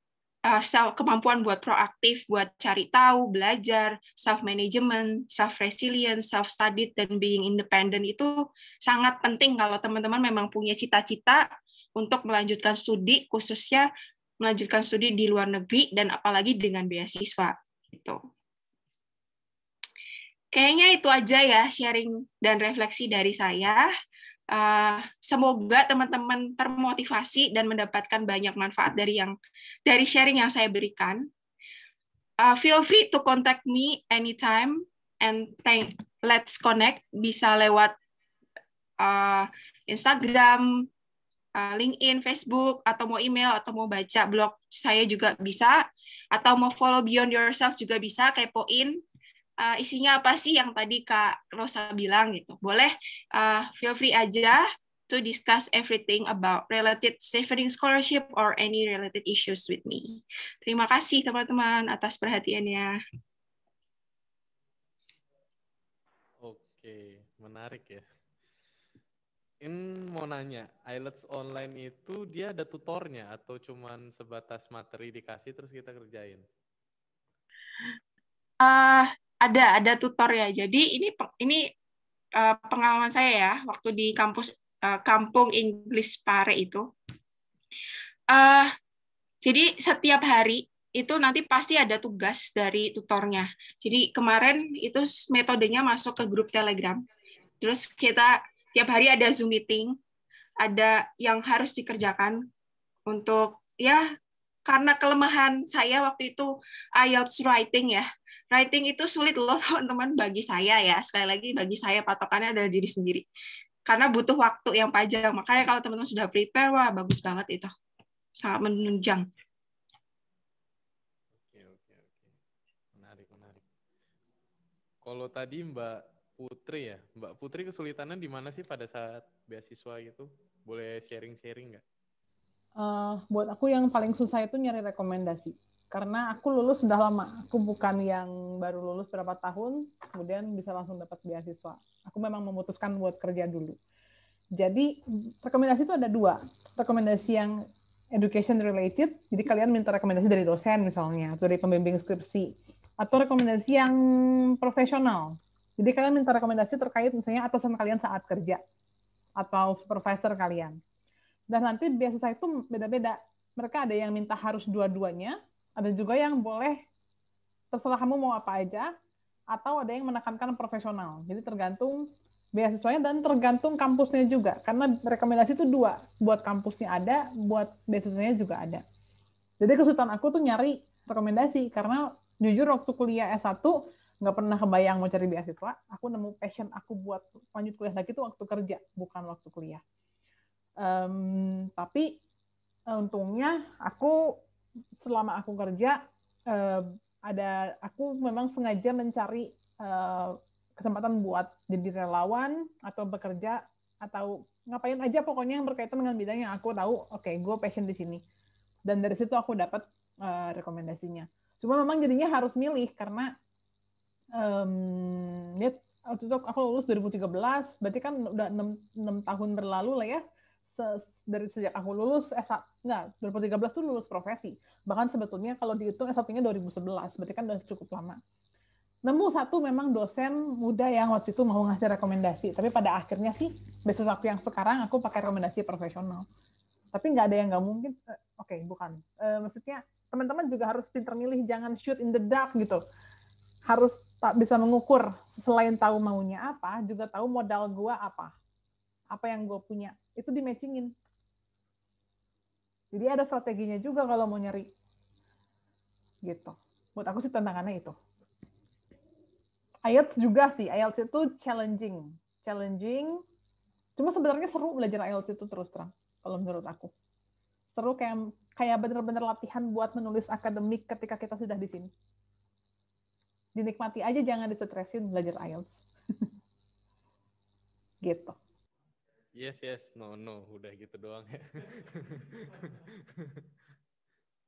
kemampuan buat proaktif, buat cari tahu, belajar, self-management, self-resilience, self-study, dan being independent itu sangat penting kalau teman-teman memang punya cita-cita untuk melanjutkan studi, khususnya melanjutkan studi di luar negeri, dan apalagi dengan beasiswa. Gitu. Kayaknya itu aja ya sharing dan refleksi dari saya. Semoga teman-teman termotivasi dan mendapatkan banyak manfaat dari sharing yang saya berikan. Feel free to contact me anytime and let's connect. Bisa lewat Instagram, LinkedIn, Facebook, atau mau email, atau mau baca blog saya juga bisa, atau mau follow Beyond Yourself juga bisa, kepoin isinya apa sih yang tadi Kak Rosa bilang gitu. Boleh feel free aja to discuss everything about related Stevening Scholarship or any related issues with me. Terima kasih teman-teman atas perhatiannya. Oke, menarik ya. Ini mau nanya, IELTS online itu dia ada tutornya atau cuman sebatas materi dikasih terus kita kerjain? Ada tutor ya. Jadi ini pengalaman saya ya waktu di kampung Inggris Pare itu. Jadi setiap hari itu nanti pasti ada tugas dari tutornya. Jadi kemarin itu metodenya masuk ke grup Telegram. Terus kita tiap hari ada Zoom meeting, ada yang harus dikerjakan untuk ya karena kelemahan saya waktu itu IELTS writing ya. Writing itu sulit loh teman-teman bagi saya ya. Sekali lagi bagi saya patokannya adalah diri sendiri. Karena butuh waktu yang panjang. Makanya kalau teman-teman sudah prepare, wah bagus banget itu. Sangat menunjang. Oke. Menarik. Kalau tadi Mbak Putri ya, Mbak Putri kesulitannya di mana sih pada saat beasiswa gitu? Boleh sharing-sharing nggak? Buat aku yang paling susah itu nyari rekomendasi. Karena aku lulus sudah lama. Aku bukan yang baru lulus berapa tahun, kemudian bisa langsung dapat beasiswa. Aku memang memutuskan buat kerja dulu. Jadi, rekomendasi itu ada dua. Rekomendasi yang education related, jadi kalian minta rekomendasi dari dosen misalnya, atau dari pembimbing skripsi. Atau rekomendasi yang profesional. Jadi kalian minta rekomendasi terkait misalnya atasan kalian saat kerja, atau supervisor kalian. Dan nanti beasiswa itu beda-beda. Mereka ada yang minta harus dua-duanya, ada juga yang boleh terserah kamu mau apa aja, atau ada yang menekankan profesional. Jadi tergantung beasiswanya dan tergantung kampusnya juga. Karena rekomendasi itu dua, buat kampusnya ada, buat beasiswanya juga ada. Jadi kesulitan aku tuh nyari rekomendasi, karena jujur waktu kuliah S1 nggak pernah kebayang mau cari beasiswa. Aku nemu passion aku buat lanjut kuliah lagi tuh waktu kerja, bukan waktu kuliah. Tapi untungnya aku selama aku kerja aku memang sengaja mencari kesempatan buat jadi relawan atau bekerja atau ngapain aja pokoknya yang berkaitan dengan bidang yang aku tahu. Oke, gue passion di sini. Dan dari situ aku dapat rekomendasinya. Cuma memang jadinya harus milih karena waktu itu aku lulus 2013, berarti kan udah 6 tahun berlalu lah ya. Dari sejak aku lulus S1, 2013 tuh lulus profesi. Bahkan sebetulnya kalau dihitung S1-nya 2011, berarti kan udah cukup lama. Nemu satu memang dosen muda yang waktu itu mau ngasih rekomendasi, tapi pada akhirnya sih, beasiswa aku yang sekarang aku pakai rekomendasi profesional. Tapi nggak ada yang nggak mungkin, bukan. Maksudnya teman-teman juga harus pintar milih, jangan shoot in the dark gitu. Harus bisa mengukur, selain tahu maunya apa, juga tahu modal gua apa yang gue punya, itu di-matchingin. Jadi ada strateginya juga kalau mau nyari. Gitu. Buat aku sih tantangannya itu. IELTS juga sih. IELTS itu challenging. Cuma sebenarnya seru belajar IELTS itu terus terang. Kalau menurut aku. Seru kayak bener-bener latihan buat menulis akademik ketika kita sudah di sini. Dinikmati aja, jangan disetresin belajar IELTS. Gitu. Yes, no, udah gitu doang ya.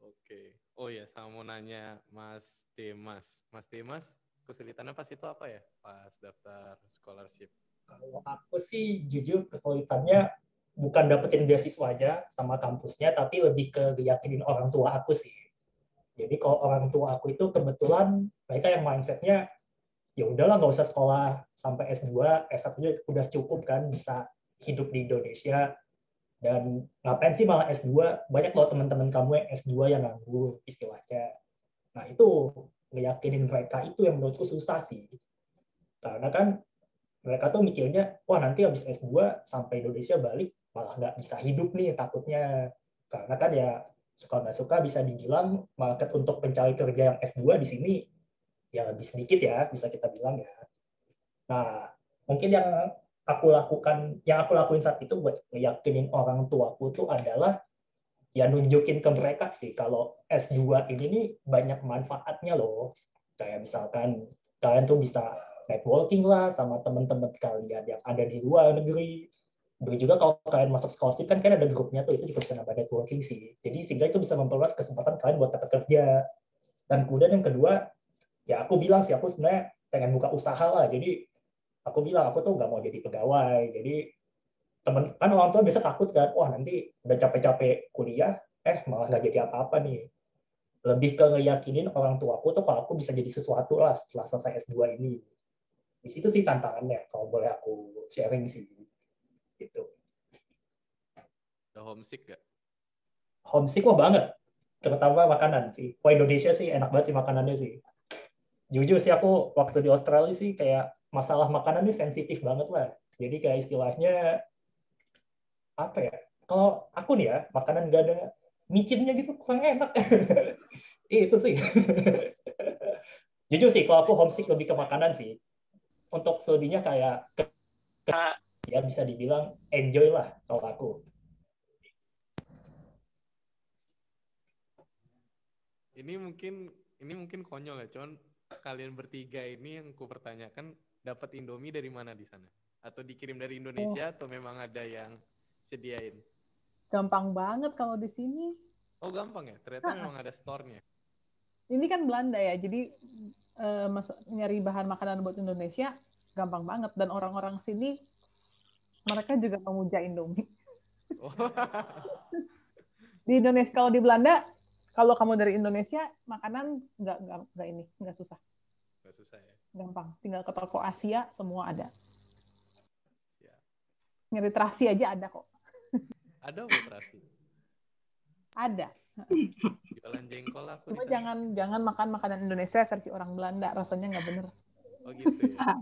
Oke. Oh ya, saya mau nanya Mas Demas. Mas Demas, kesulitannya pas itu apa ya? Pas daftar scholarship. Kalau aku sih jujur kesulitannya bukan dapetin beasiswa aja sama kampusnya, tapi lebih ke yakinin orang tua aku sih. Jadi kalau orang tua aku itu kebetulan mereka yang mindsetnya ya udahlah nggak usah sekolah sampai S2, S1 udah cukup kan bisa hidup di Indonesia, dan ngapain sih malah S2, banyak loh teman-teman kamu yang S2 yang nganggur istilahnya. Nah itu ngeyakinin mereka itu yang menurutku susah sih, karena kan mereka tuh mikirnya wah nanti habis S2 sampai Indonesia balik malah nggak bisa hidup nih takutnya, karena kan ya suka nggak suka bisa dibilang market untuk pencari kerja yang S2 di sini ya lebih sedikit ya, bisa kita bilang ya. Nah, mungkin yang aku lakuin saat itu buat ngeyakinin orang tuaku tuh adalah ya nunjukin ke mereka sih kalau S2 ini nih banyak manfaatnya loh. Kayak misalkan kalian tuh bisa networking lah sama teman-teman kalian yang ada di luar negeri. Begitu juga kalau kalian masuk scholarship kan ada grupnya tuh, itu juga bisa nambah networking sih. Jadi sehingga itu bisa memperluas kesempatan kalian buat dapat kerja. Dan kemudian yang kedua, ya aku bilang sih aku sebenarnya pengen buka usaha lah. Jadi aku bilang aku tuh nggak mau jadi pegawai. Jadi temen kan orang tua biasa takut kan, wah nanti udah capek-capek kuliah malah nggak jadi apa-apa nih. Lebih ke ngeyakinin orang tua aku tuh kalau aku bisa jadi sesuatu lah setelah selesai S2 ini. Di situ sih tantangannya kalau boleh aku sharing sih gitu. Udah homesick gak? Homesick wah banget, terutama makanan sih. Wah Indonesia sih enak banget sih makanannya sih. Jujur sih aku waktu di Australia sih kayak masalah makanan ini sensitif banget lah. Jadi kayak istilahnya apa ya? Kalau aku nih ya makanan gak ada micinnya gitu kurang enak. Itu sih. Jujur sih kalau aku homesick lebih ke makanan sih. Untuk selebihnya kayak ya bisa dibilang enjoy lah kalau aku. Ini mungkin konyol ya, cuman kalian bertiga ini yang ku pertanyakan dapat Indomie dari mana di sana? Atau dikirim dari Indonesia atau memang ada yang sediain? Gampang banget kalau di sini. Oh gampang ya, ternyata memang ada store-nya. Ini kan Belanda ya, jadi nyari bahan makanan buat Indonesia gampang banget, dan orang-orang sini mereka juga memuja Indomie. Oh. Di Indonesia, kalau di Belanda, kalau kamu dari Indonesia makanan nggak susah. Nggak susah ya. Gampang, tinggal ke toko Asia semua ada. Siap. Nyari terasi aja ada kok. Ada apa terasi? Ada. Jualan jengkol aku Cuma di sana. jangan makan makanan Indonesia versi orang Belanda, rasanya nggak bener. Oh gitu ya.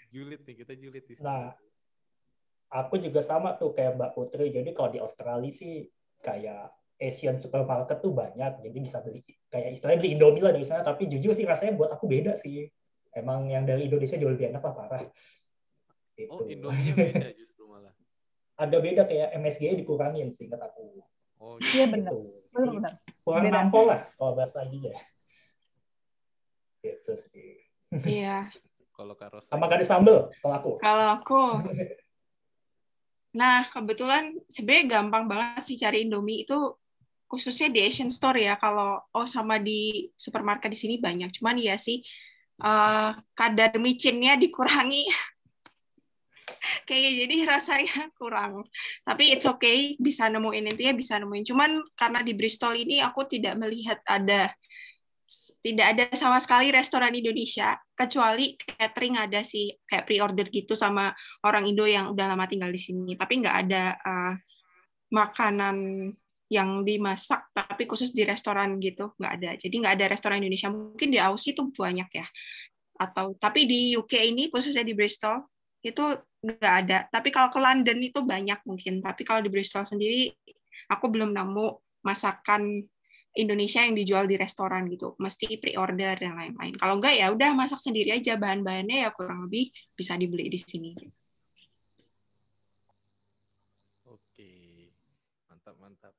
Julid nih, kita julid di sini. Nah, aku juga sama tuh kayak Mbak Putri. Jadi kalau di Australia sih kayak Asian supermarket tuh banyak, jadi bisa beli kayak istilahnya beli Indomie lah dari sana. Tapi jujur sih rasanya buat aku beda sih. Emang yang dari Indonesia jauh lebih enak lah parah. Gitu. Oh Indominya beda justru malah. Ada beda kayak MSG dikurangin sih ingat aku. Oh Iya gitu. benar. Benar. Kurang Beda. nampol lah kalau bahasa dia. Gitu sih. Iya. Kalau Karos sama gak ada sambel kalau aku. Kalau aku, nah kebetulan sebenarnya gampang banget sih cari Indomie itu, khususnya di Asian Store ya. Kalau sama di supermarket di sini banyak. Cuman ya sih kadar micinnya dikurangi. Kayak jadi rasanya kurang. Tapi it's okay, bisa nemuin, intinya bisa nemuin. Cuman karena di Bristol ini aku tidak melihat tidak ada sama sekali restoran Indonesia, kecuali catering ada sih, kayak pre-order gitu sama orang Indo yang udah lama tinggal di sini. Tapi nggak ada makanan yang dimasak, tapi khusus di restoran gitu, nggak ada. Jadi nggak ada restoran Indonesia. Mungkin di Aussie itu banyak ya. Tapi di UK ini, khususnya di Bristol, itu nggak ada. Tapi kalau ke London itu banyak mungkin. Tapi kalau di Bristol sendiri, aku belum nemu masakan Indonesia yang dijual di restoran gitu. Mesti pre-order dan lain-lain. Kalau enggak ya udah masak sendiri aja, bahan-bahannya ya kurang lebih bisa dibeli di sini. Oke, mantap.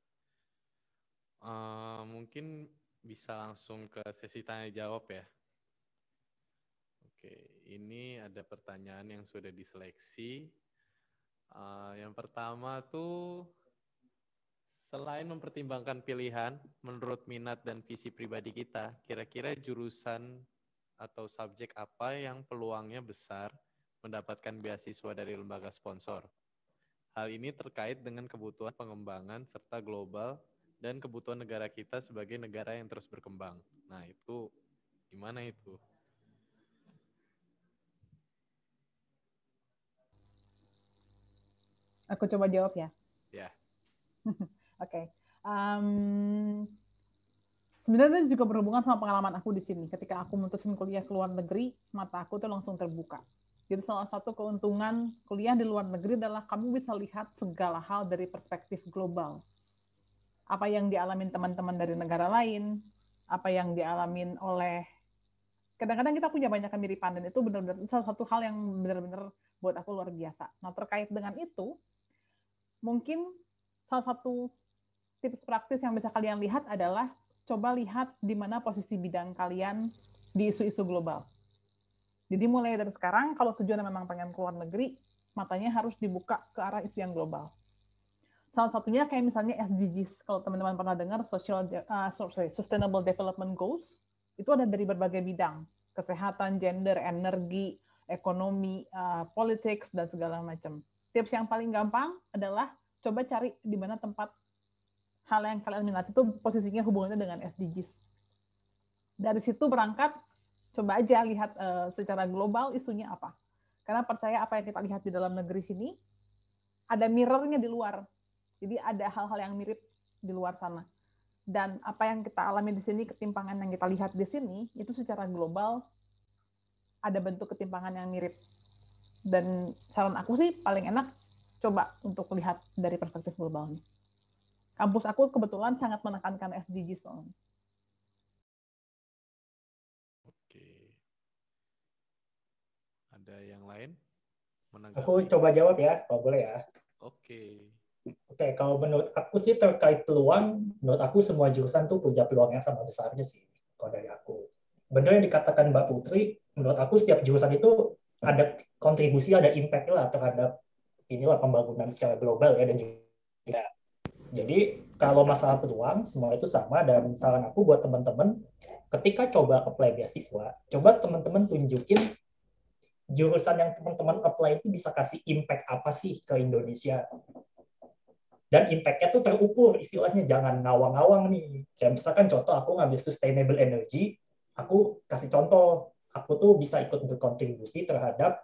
Mungkin bisa langsung ke sesi tanya jawab ya. Oke, ini ada pertanyaan yang sudah diseleksi. Yang pertama tuh, selain mempertimbangkan pilihan menurut minat dan visi pribadi kita, kira-kira jurusan atau subjek apa yang peluangnya besar mendapatkan beasiswa dari lembaga sponsor? Hal ini terkait dengan kebutuhan pengembangan serta global dan kebutuhan negara kita sebagai negara yang terus berkembang. Nah, itu gimana itu? Aku coba jawab ya. Ya. Oke. Sebenarnya juga berhubungan sama pengalaman aku di sini. Ketika aku memutuskan kuliah ke luar negeri, mata aku tuh langsung terbuka. Jadi salah satu keuntungan kuliah di luar negeri adalah kamu bisa lihat segala hal dari perspektif global. Apa yang dialamin teman-teman dari negara lain, apa yang dialamin oleh, kadang-kadang kita punya banyak kemiripan, dan itu benar-benar salah satu hal yang benar-benar buat aku luar biasa. Nah, terkait dengan itu, mungkin salah satu tips praktis yang bisa kalian lihat adalah coba lihat di mana posisi bidang kalian di isu-isu global. Jadi mulai dari sekarang, kalau tujuannya memang pengen keluar negeri, matanya harus dibuka ke arah isu yang global. Salah satunya kayak misalnya SDGs, kalau teman-teman pernah dengar Sustainable Development Goals, itu ada dari berbagai bidang, kesehatan, gender, energi, ekonomi, politics, dan segala macam. Tips yang paling gampang adalah coba cari di mana tempat hal yang kalian minat itu posisinya hubungannya dengan SDGs. Dari situ berangkat, coba aja lihat secara global isunya apa. Karena percaya apa yang kita lihat di dalam negeri sini, ada mirror-nya di luar. Jadi ada hal-hal yang mirip di luar sana. Dan apa yang kita alami di sini, ketimpangan yang kita lihat di sini, itu secara global ada bentuk ketimpangan yang mirip. Dan saran aku sih paling enak coba untuk lihat dari perspektif global nih. Kampus aku kebetulan sangat menekankan SDGs soalnya. Oke. Ada yang lain? Aku coba jawab ya, kalau boleh ya. Oke. Oke, kalau menurut aku sih terkait peluang, menurut aku semua jurusan tuh punya peluang yang sama besarnya sih, kalau dari aku. Benar yang dikatakan Mbak Putri, menurut aku setiap jurusan itu ada kontribusi, ada impact lah terhadap inilah pembangunan secara global ya, dan juga. Jadi kalau masalah peluang, semua itu sama, dan saran aku buat teman-teman, ketika coba apply beasiswa, coba teman-teman tunjukin jurusan yang teman-teman apply itu bisa kasih impact apa sih ke Indonesia. Dan impact-nya tuh terukur, istilahnya jangan ngawang-ngawang nih. Kayak misalkan contoh, aku ngambil sustainable energy, aku kasih contoh, aku tuh bisa ikut berkontribusi terhadap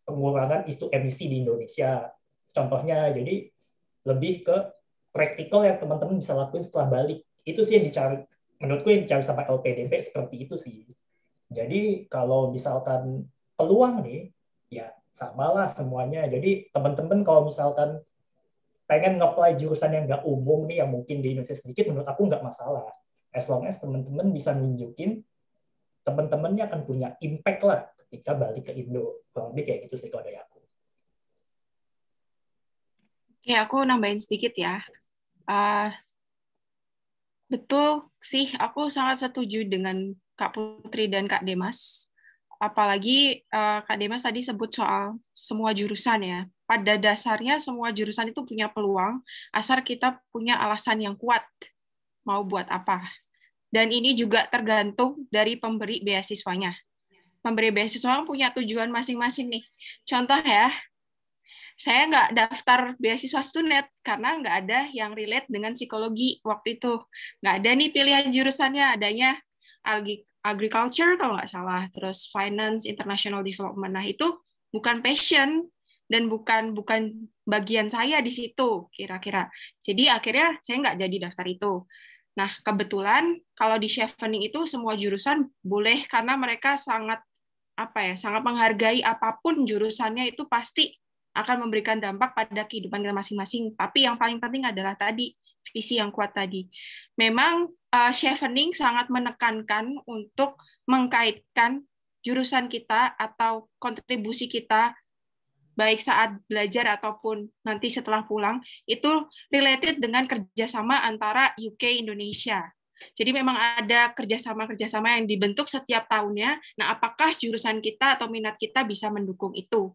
pengurangan isu emisi di Indonesia. Contohnya, jadi lebih ke praktikal yang teman-teman bisa lakuin setelah balik. Itu sih yang dicari, menurutku yang dicari sama LPDP seperti itu sih. Jadi kalau misalkan peluang nih, ya samalah semuanya. Jadi teman-teman kalau misalkan pengen nge-apply jurusan yang nggak umum nih, yang mungkin di Indonesia sedikit, menurut aku nggak masalah. As long as teman-teman bisa nunjukin teman-temannya akan punya impact lah ketika balik ke Indo. Kurang lebih kayak gitu sih kalau dari aku. Oke, aku nambahin sedikit ya. Betul sih, aku sangat setuju dengan Kak Putri dan Kak Demas. Apalagi Kak Demas tadi sebut soal semua jurusan ya. Pada dasarnya semua jurusan itu punya peluang, asal kita punya alasan yang kuat mau buat apa. Dan ini juga tergantung dari pemberi beasiswanya. Pemberi beasiswa punya tujuan masing-masing nih. Contoh ya, saya nggak daftar beasiswa Stunet karena nggak ada yang relate dengan psikologi waktu itu. Nggak ada nih pilihan jurusannya, adanya agriculture kalau nggak salah, terus finance, international development. Nah itu bukan passion dan bukan bagian saya di situ kira-kira. Jadi akhirnya saya nggak jadi daftar itu. Nah kebetulan kalau di Chevening itu semua jurusan boleh karena mereka sangat sangat menghargai apapun jurusannya itu pasti akan memberikan dampak pada kehidupan kita masing-masing. Tapi yang paling penting adalah tadi, visi yang kuat tadi. Memang Chevening sangat menekankan untuk mengkaitkan jurusan kita atau kontribusi kita, baik saat belajar ataupun nanti setelah pulang, itu related dengan kerjasama antara UK Indonesia. Jadi memang ada kerjasama-kerjasama yang dibentuk setiap tahunnya. Nah, apakah jurusan kita atau minat kita bisa mendukung itu?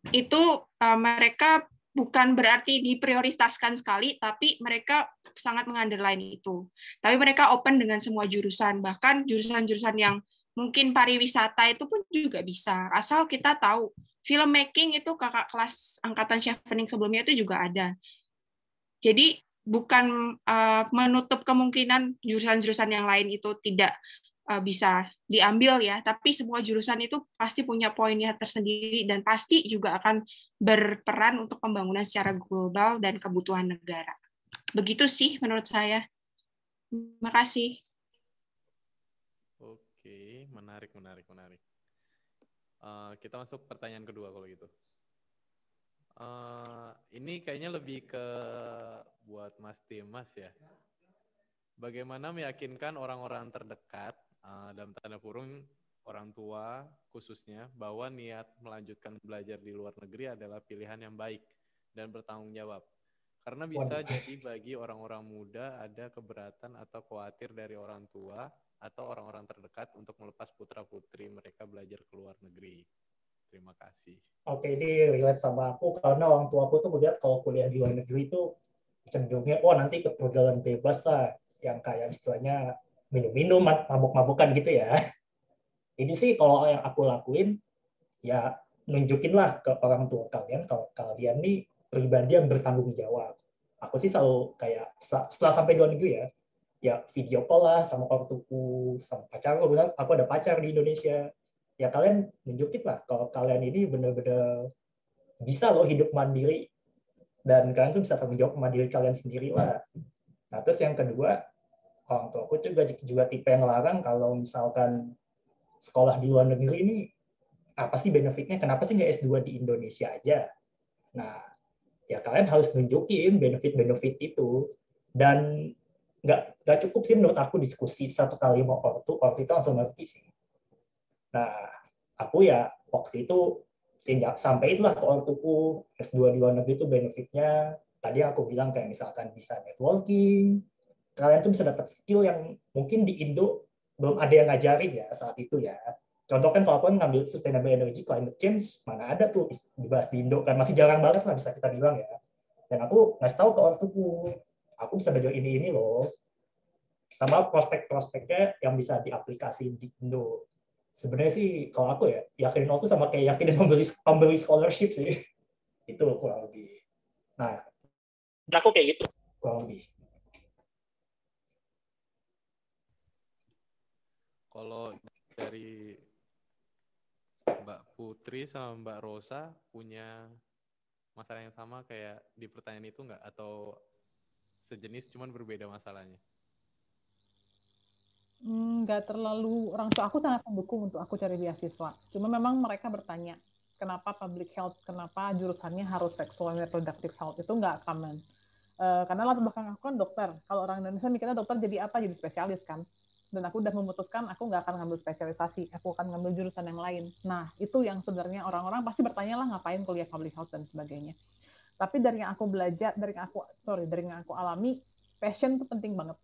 Itu mereka bukan berarti diprioritaskan sekali, tapi mereka sangat mengunderline itu. Tapi mereka open dengan semua jurusan, bahkan jurusan-jurusan yang mungkin pariwisata itu pun juga bisa. Asal kita tahu, filmmaking itu kakak kelas angkatan Chevening sebelumnya itu juga ada. Jadi bukan menutup kemungkinan jurusan-jurusan yang lain itu tidak bisa diambil ya, tapi semua jurusan itu pasti punya poinnya tersendiri dan pasti juga akan berperan untuk pembangunan secara global dan kebutuhan negara. Begitu sih menurut saya. Terima kasih. Oke, menarik. Kita masuk pertanyaan kedua kalau gitu. Ini kayaknya lebih ke buat Mas Dimas ya. Bagaimana meyakinkan orang-orang terdekat, dalam tanda kurung orang tua khususnya, bahwa niat melanjutkan belajar di luar negeri adalah pilihan yang baik dan bertanggung jawab. Karena bisa jadi bagi orang-orang muda ada keberatan atau khawatir dari orang tua atau orang-orang terdekat untuk melepas putra-putri mereka belajar ke luar negeri. Terima kasih. Oke, ini relate sama aku karena orang tua aku tuh melihat kalau kuliah di luar negeri itu cenderungnya, nanti ikut pergaulan bebas lah, yang kayak istilahnya minum-minum, mabuk-mabukan gitu ya. Ini sih kalau yang aku lakuin, ya nunjukin lah ke orang tua kalian kalau kalian nih pribadi yang bertanggung jawab. Aku sih selalu kayak setelah sampai luar negeri ya video call lah sama ortuku, sama pacar aku bilang aku ada pacar di Indonesia. Ya kalian nunjukin lah kalau kalian ini benar-benar bisa loh hidup mandiri dan kalian tuh bisa tanggung jawab mandiri kalian sendiri lah. Nah terus yang kedua, orang tua aku juga tipe yang larang kalau misalkan sekolah di luar negeri ini apa sih benefitnya? Kenapa sih nggak S2 di Indonesia aja? Nah, ya kalian harus nunjukin benefit-benefit itu. Dan nggak cukup sih menurut aku diskusi satu kali mau ortu itu langsung ngerti sih. Nah, aku ya waktu itu sampaikan lah ke ortuku S2 di luar negeri itu benefitnya. Tadi aku bilang kayak misalkan bisa networking, kalian tuh bisa dapat skill yang mungkin di Indo belum ada yang ngajarin ya saat itu ya. Contoh kan kalau kalian ngambil sustainable energy, climate change, mana ada tuh dibahas di Indo, kan masih jarang banget lah bisa kita bilang ya. Dan aku ngasih tahu ke ortuku, aku bisa belajar ini loh. Sama prospek-prospeknya yang bisa diaplikasi di Indo. Sebenarnya sih kalau aku ya, yakinin ortu sama kayak yakinin pembeli scholarship sih. Itu kurang lebih. Nah, aku kayak gitu kurang lebih. Kalau dari Mbak Putri sama Mbak Rosa punya masalah yang sama kayak di pertanyaan itu nggak? Atau sejenis cuman berbeda masalahnya? Nggak terlalu, orang tua aku sangat mendukung untuk aku cari beasiswa. Cuma memang mereka bertanya, kenapa public health, kenapa jurusannya harus sexual and reproductive health, itu nggak common. Karena latar belakang aku kan dokter. Kalau orang Indonesia mikirnya dokter jadi apa? Jadi spesialis kan. Dan aku udah memutuskan aku nggak akan ngambil spesialisasi, aku akan ngambil jurusan yang lain. Nah, itu yang sebenarnya orang-orang pasti bertanya lah ngapain kuliah public health dan sebagainya. Tapi dari yang aku belajar, dari yang aku alami, passion itu penting banget.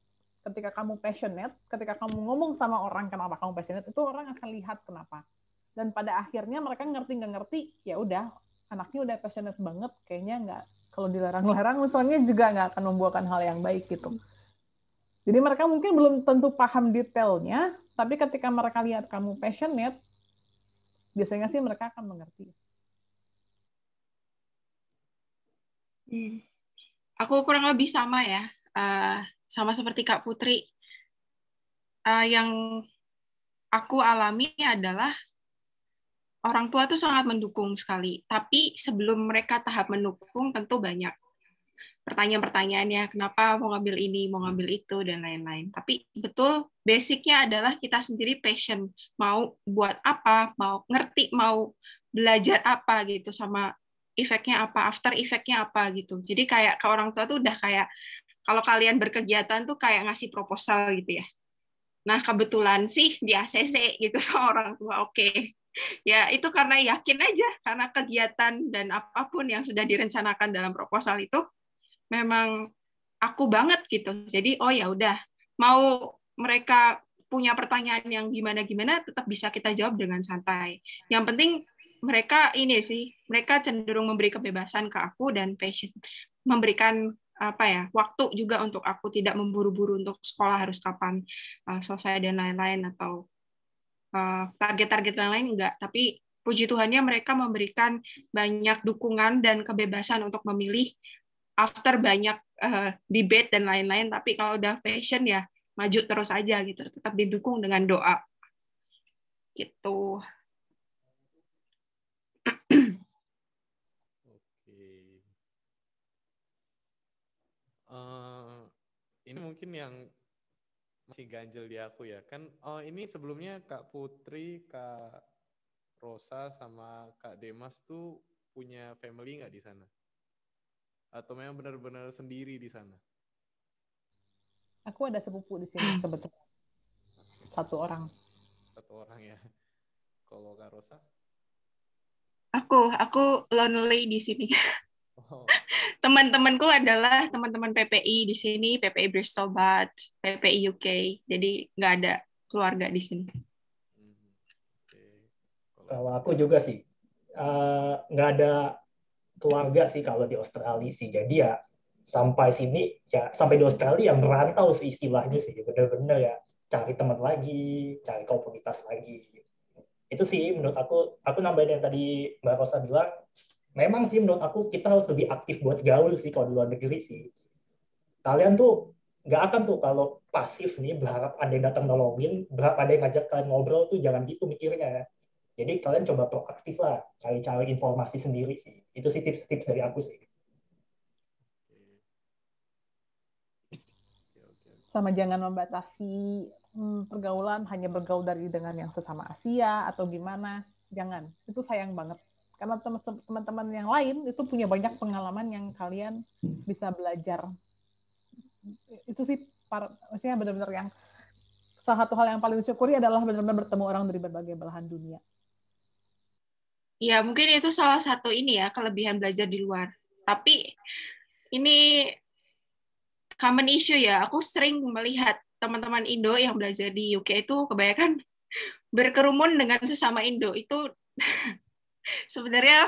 Ketika kamu passionate, ketika kamu ngomong sama orang kenapa kamu passionate, itu orang akan lihat kenapa. Dan pada akhirnya mereka nggak ngerti, ya udah, anaknya udah passionate banget, kayaknya nggak, kalau dilarang-larang misalnya juga nggak akan membuahkan hal yang baik gitu. Jadi mereka mungkin belum tentu paham detailnya, tapi ketika mereka lihat kamu passionate, biasanya sih mereka akan mengerti. Aku kurang lebih sama ya, sama seperti Kak Putri. Yang aku alami adalah orang tua tuh sangat mendukung sekali. Tapi sebelum mereka tahap mendukung, tentu banyak pertanyaan-pertanyaannya, kenapa mau ngambil ini, mau ngambil itu, dan lain-lain. Tapi betul, basicnya adalah kita sendiri passion. Mau buat apa, mau ngerti, mau belajar apa gitu, sama efeknya apa, after efeknya apa gitu. Jadi kayak ke orang tua tuh udah kayak, kalau kalian berkegiatan tuh kayak ngasih proposal gitu ya. Nah, kebetulan sih di ACC gitu sama orang tua, oke. Ya, itu karena yakin aja, karena kegiatan dan apapun yang sudah direncanakan dalam proposal itu, memang aku banget gitu. Jadi, oh ya udah, mau mereka punya pertanyaan yang gimana-gimana, tetap bisa kita jawab dengan santai. Yang penting mereka ini sih, mereka cenderung memberi kebebasan ke aku dan passion, memberikan waktu juga untuk aku, tidak memburu-buru untuk sekolah harus kapan selesai dan lain-lain, atau target-target lain-lain enggak. Tapi puji Tuhannya mereka memberikan banyak dukungan dan kebebasan untuk memilih after banyak debate dan lain-lain, tapi kalau udah passion ya maju terus aja gitu, tetap didukung dengan doa gitu. Oke. Ini mungkin yang masih ganjel di aku ya. Kan ini sebelumnya Kak Putri, Kak Rosa sama Kak Demas tuh punya family nggak di sana? Atau memang benar-benar sendiri di sana? Aku ada sepupu di sini kebetulan. Satu orang. Satu orang ya. Kalau Kak Rosa? Aku lonely di sini. Oh. Teman-temanku adalah teman-teman PPI di sini, PPI Bristol Bath, PPI UK. Jadi nggak ada keluarga di sini. Okay. Kalau aku juga sih nggak ada keluarga sih kalau di Australia sih. Jadi ya sampai sini ya sampai di Australia yang merantau sih istilahnya sih. Bener-bener ya cari teman lagi, cari komunitas lagi. Itu sih menurut aku nambahin yang tadi Mbak Rosa bilang, memang sih menurut aku kita harus lebih aktif buat gaul sih kalau di luar negeri sih. Kalian tuh nggak akan tuh kalau pasif nih berharap ada yang datang nolongin, berharap ada yang ngajak kalian ngobrol tuh jangan gitu mikirnya. Jadi kalian coba proaktif lah, cari-cari informasi sendiri sih. Itu sih tips-tips dari aku sih. Sama jangan membatasi pergaulan hanya bergaul dengan yang sesama Asia atau gimana. Jangan. Itu sayang banget. Karena teman-teman yang lain itu punya banyak pengalaman yang kalian bisa belajar. Itu sih maksudnya benar-benar yang salah satu hal yang paling disyukuri adalah benar-benar bertemu orang dari berbagai belahan dunia. Ya, mungkin itu salah satu ini ya, kelebihan belajar di luar. Tapi ini common issue ya. Aku sering melihat teman-teman Indo yang belajar di UK itu kebanyakan berkerumun dengan sesama Indo. Itu sebenarnya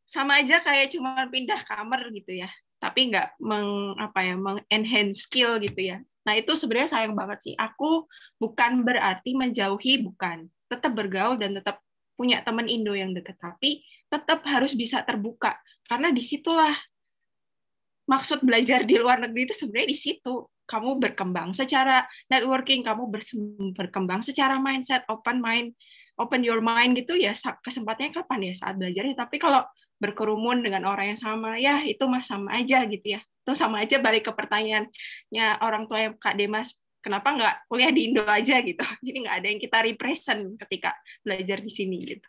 sama aja kayak cuma pindah kamar gitu ya. Tapi nggak enhance skill gitu ya. Nah, itu sebenarnya sayang banget sih. Aku bukan berarti menjauhi, bukan. Tetap bergaul dan tetap punya teman Indo yang dekat, tapi tetap harus bisa terbuka. Karena disitulah maksud belajar di luar negeri itu sebenarnya di situ. Kamu berkembang secara networking, kamu berkembang secara mindset, open your mind gitu ya. Kesempatannya kapan ya saat belajarnya? Tapi kalau berkerumun dengan orang yang sama, ya itu mah sama aja gitu ya. Itu sama aja balik ke pertanyaannya orang tua yang Kak Demas, kenapa nggak kuliah di Indo aja gitu? Jadi nggak ada yang kita represent ketika belajar di sini gitu.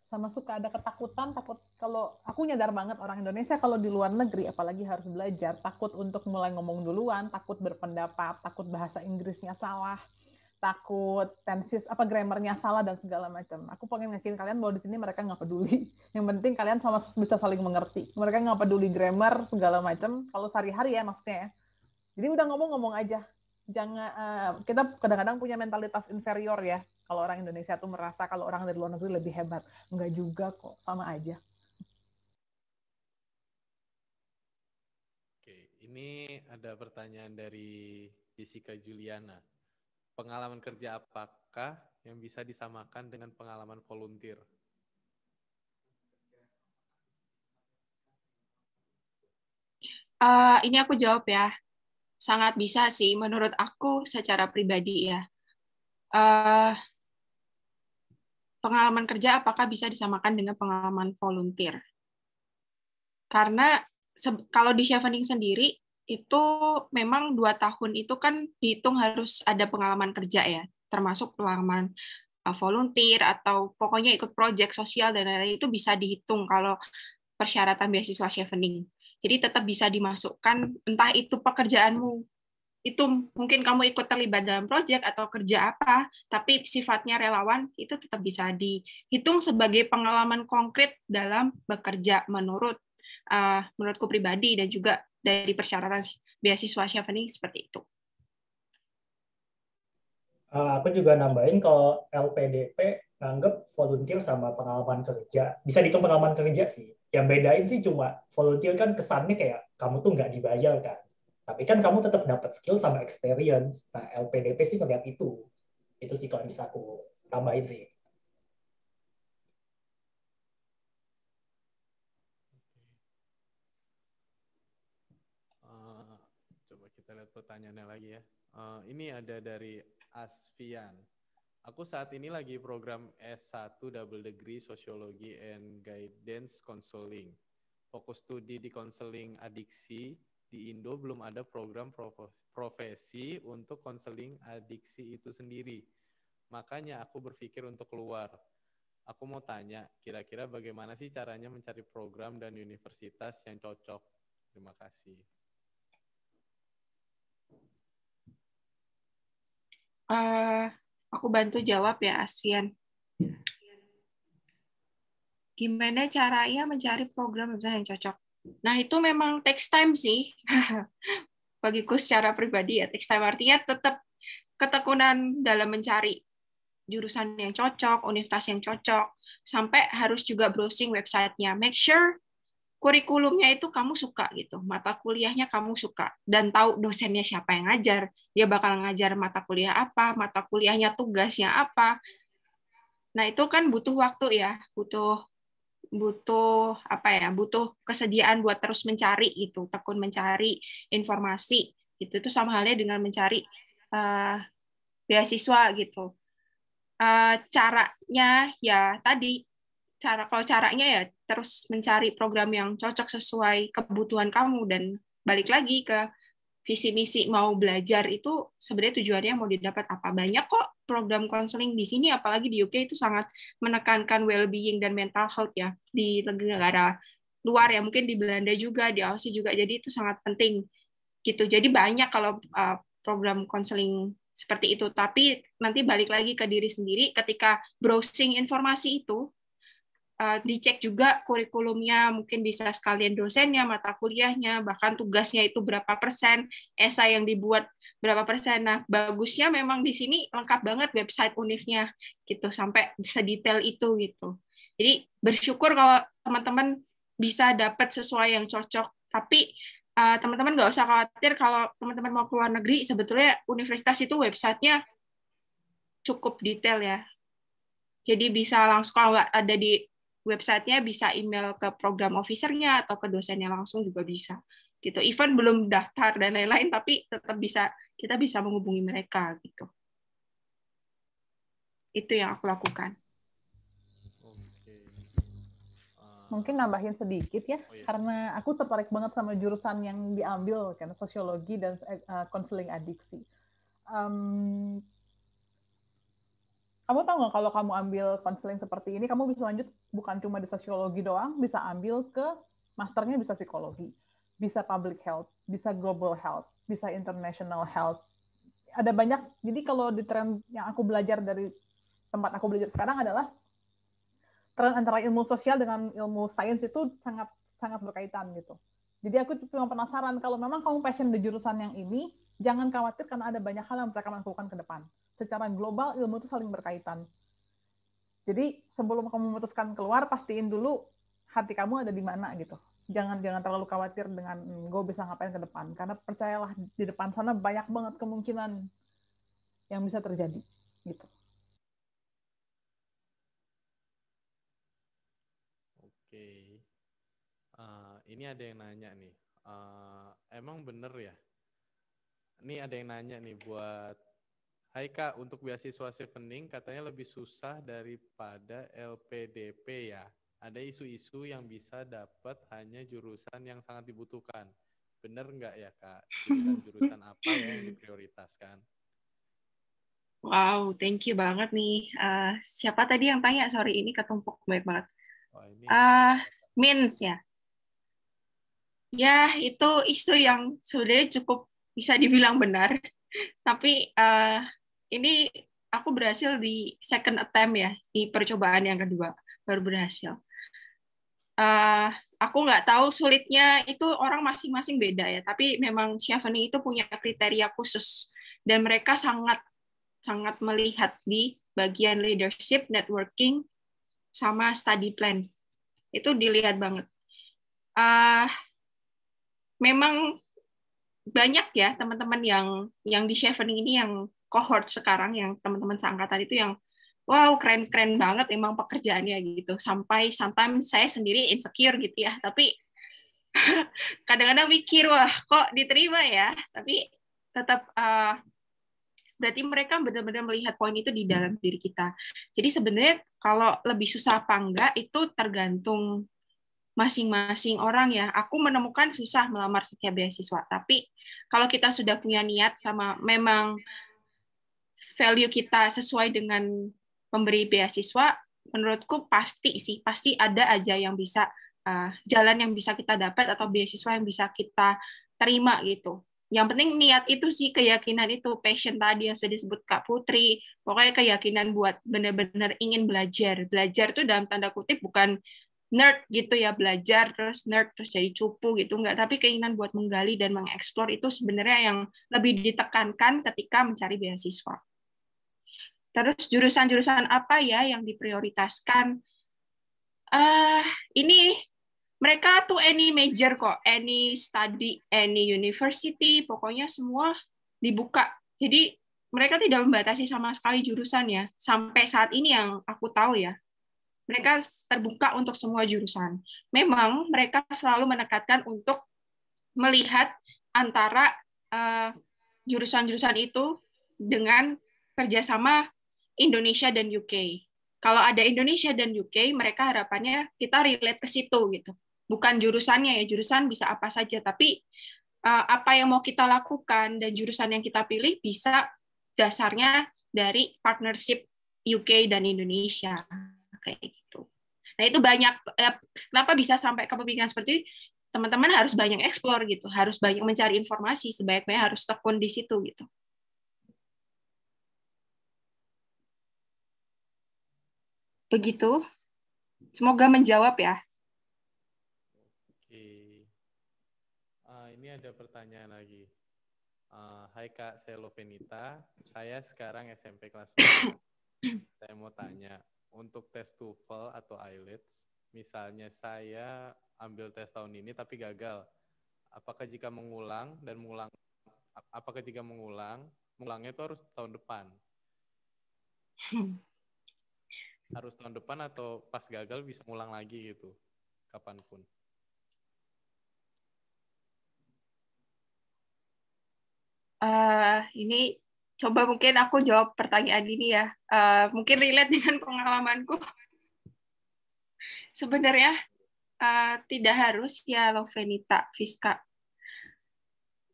Sama suka ada ketakutan, takut kalau aku nyadar banget orang Indonesia kalau di luar negeri apalagi harus belajar, takut untuk mulai ngomong duluan, takut berpendapat, takut bahasa Inggrisnya salah, takut tensis grammarnya salah dan segala macam. Aku pengen ngajakin kalian bahwa di sini mereka nggak peduli. Yang penting kalian sama bisa saling mengerti. Mereka nggak peduli grammar segala macam. Kalau sehari-hari ya maksudnya ya. Jadi udah ngomong aja. Jangan kita kadang-kadang punya mentalitas inferior ya. Kalau orang Indonesia tuh merasa kalau orang dari luar negeri lebih hebat. Enggak juga kok, sama aja. Oke, ini ada pertanyaan dari Jessica Juliana. Pengalaman kerja apakah yang bisa disamakan dengan pengalaman volunteer? Ini aku jawab ya. Sangat bisa sih menurut aku secara pribadi ya. Pengalaman kerja apakah bisa disamakan dengan pengalaman volunteer? Karena kalau di Chevening sendiri itu memang 2 tahun itu kan dihitung harus ada pengalaman kerja ya, termasuk pengalaman volunteer atau pokoknya ikut proyek sosial dan lain-lain itu bisa dihitung kalau persyaratan beasiswa Chevening. Jadi tetap bisa dimasukkan entah itu pekerjaanmu itu mungkin kamu ikut terlibat dalam proyek atau kerja apa, tapi sifatnya relawan, itu tetap bisa dihitung sebagai pengalaman konkret dalam bekerja menurutku pribadi dan juga dari persyaratan beasiswa Chevening seperti itu. Aku juga nambahin kalau LPDP nganggep volunteer sama pengalaman kerja. Bisa dihitung pengalaman kerja sih. Yang bedain sih cuma volunteer kan kesannya kayak kamu tuh nggak dibayar kan. Tapi kan kamu tetap dapat skill sama experience. Nah, LPDP sih ngeliat itu. Itu sih kalau bisa aku tambahin sih. kita lihat pertanyaannya lagi ya. Ini ada dari Asfian. Aku saat ini lagi program S1 double degree Sosiologi and Guidance Counseling. Fokus studi di konseling adiksi. Di Indo belum ada program profesi untuk konseling adiksi itu sendiri. Makanya aku berpikir untuk keluar. Aku mau tanya, kira-kira bagaimana sih caranya mencari program dan universitas yang cocok? Terima kasih. Aku bantu jawab ya, Asfian. Gimana caranya mencari program yang cocok? Nah, itu memang takes time sih. Bagiku secara pribadi ya, takes time artinya tetap ketekunan dalam mencari jurusan yang cocok, universitas yang cocok, sampai harus juga browsing website-nya. Make sure kurikulumnya itu kamu suka gitu, mata kuliahnya kamu suka, dan tahu dosennya siapa yang ngajar, dia bakal ngajar mata kuliah apa, mata kuliahnya tugasnya apa. Nah, itu kan butuh waktu ya, butuh kesediaan buat terus mencari gitu, tekun mencari informasi gitu. Itu sama halnya dengan mencari beasiswa gitu. Caranya ya tadi, kalau caranya ya terus mencari program yang cocok sesuai kebutuhan kamu, dan balik lagi ke visi misi mau belajar itu sebenarnya tujuannya mau didapat apa. Banyak kok program konseling di sini, apalagi di UK itu sangat menekankan well-being dan mental health ya, di negara luar ya, mungkin di Belanda juga, di Aussie juga, jadi itu sangat penting gitu. Jadi banyak kalau program konseling seperti itu, tapi nanti balik lagi ke diri sendiri ketika browsing informasi itu, dicek juga kurikulumnya, mungkin bisa sekalian dosennya, mata kuliahnya, bahkan tugasnya itu berapa persen, esai yang dibuat berapa persen. Nah, bagusnya memang di sini lengkap banget website univnya gitu, sampai sedetail itu gitu. Jadi bersyukur kalau teman-teman bisa dapat sesuai yang cocok, tapi teman-teman nggak usah khawatir kalau teman-teman mau keluar negeri, sebetulnya universitas itu websitenya cukup detail ya. Jadi bisa langsung, kalau nggak ada di websitenya, bisa email ke program officer-nya atau ke dosennya langsung juga bisa. Gitu. Even belum daftar dan lain-lain, tapi tetap kita bisa menghubungi mereka gitu. Itu yang aku lakukan. Mungkin nambahin sedikit ya, karena aku tertarik banget sama jurusan yang diambil, kan, sosiologi dan konseling adiksi. Kamu tahu nggak, kalau kamu ambil konseling seperti ini, kamu bisa lanjut bukan cuma di sosiologi doang, bisa ambil ke masternya, bisa psikologi, bisa public health, bisa global health, bisa international health. Ada banyak. Jadi kalau di tren yang aku belajar dari tempat aku belajar sekarang adalah tren antara ilmu sosial dengan ilmu sains itu sangat berkaitan gitu. Jadi aku cuma penasaran, kalau memang kamu passion di jurusan yang ini, jangan khawatir karena ada banyak hal yang bisa kamu lakukan ke depan. Secara global ilmu itu saling berkaitan. Jadi sebelum kamu memutuskan keluar, pastiin dulu hati kamu ada di mana gitu. Jangan terlalu khawatir dengan gue bisa ngapain ke depan, karena percayalah di depan sana banyak banget kemungkinan yang bisa terjadi gitu. Oke, ini ada yang nanya nih, emang bener ya? Ini ada yang nanya nih buat, hai Kak, untuk beasiswa Chevening katanya lebih susah daripada LPDP ya. Ada isu-isu yang bisa dapat hanya jurusan yang sangat dibutuhkan. Bener nggak ya Kak? Jurusan-jurusan apa ya yang diprioritaskan? Wow, thank you banget nih. Siapa tadi yang tanya? Sorry, ini ketumpuk baik banget. Oh, ini Mins ya. Ya, itu isu yang sebenarnya cukup bisa dibilang benar. Tapi ini aku berhasil di second attempt ya, di percobaan yang kedua baru berhasil. Aku nggak tahu sulitnya itu orang masing-masing beda ya. Tapi memang Chevening itu punya kriteria khusus, dan mereka sangat melihat di bagian leadership, networking, sama study plan. Itu dilihat banget. Memang banyak ya teman-teman yang di Chevening ini, yang cohort sekarang, yang teman-teman seangkatan itu yang wow, keren-keren banget emang pekerjaannya gitu. Sampai sometimes saya sendiri insecure gitu ya. Tapi kadang-kadang mikir, wah kok diterima ya. Tapi tetap berarti mereka benar-benar melihat poin itu di dalam diri kita. Jadi sebenarnya kalau lebih susah apa enggak itu tergantung masing-masing orang ya. Aku menemukan susah melamar setiap beasiswa, tapi kalau kita sudah punya niat sama memang value kita sesuai dengan pemberi beasiswa, menurutku pasti ada aja yang bisa jalan yang bisa kita dapat atau beasiswa yang bisa kita terima gitu. Yang penting niat itu sih, keyakinan itu, passion tadi yang sudah disebut Kak Putri. Pokoknya keyakinan buat benar-benar ingin belajar. Belajar tuh dalam tanda kutip bukan nerd gitu ya, belajar terus nerd terus jadi cupu gitu, enggak, tapi keinginan buat menggali dan mengeksplor itu sebenarnya yang lebih ditekankan ketika mencari beasiswa. Terus jurusan-jurusan apa ya yang diprioritaskan? Ini mereka tuh any major kok, any study, any university, pokoknya semua dibuka. Jadi mereka tidak membatasi sama sekali jurusan ya. Sampai saat ini yang aku tahu ya, mereka terbuka untuk semua jurusan. Memang mereka selalu menekankan untuk melihat antara jurusan-jurusan itu dengan kerjasama Indonesia dan UK. Kalau ada Indonesia dan UK, mereka harapannya kita relate ke situ gitu. Bukan jurusannya ya, jurusan bisa apa saja, tapi apa yang mau kita lakukan dan jurusan yang kita pilih bisa dasarnya dari partnership UK dan Indonesia kayak gitu. Nah itu banyak, kenapa bisa sampai ke pemikiran seperti itu? Teman-teman harus banyak eksplor gitu, harus banyak mencari informasi, sebaik-baiknya harus tekun di situ gitu. Begitu. Semoga menjawab ya. Oke. Ini ada pertanyaan lagi. Hai Kak, saya Lovenita. Saya sekarang SMP kelas 4. Saya mau tanya, untuk tes TOEFL atau IELTS, misalnya saya ambil tes tahun ini tapi gagal, apakah jika mengulang, mengulangnya itu harus tahun depan? Harus tahun depan atau pas gagal bisa ngulang lagi gitu, kapanpun? Ini coba mungkin aku jawab pertanyaan ini ya. Mungkin relate dengan pengalamanku. Sebenarnya tidak harus ya Lovenita, Fiska.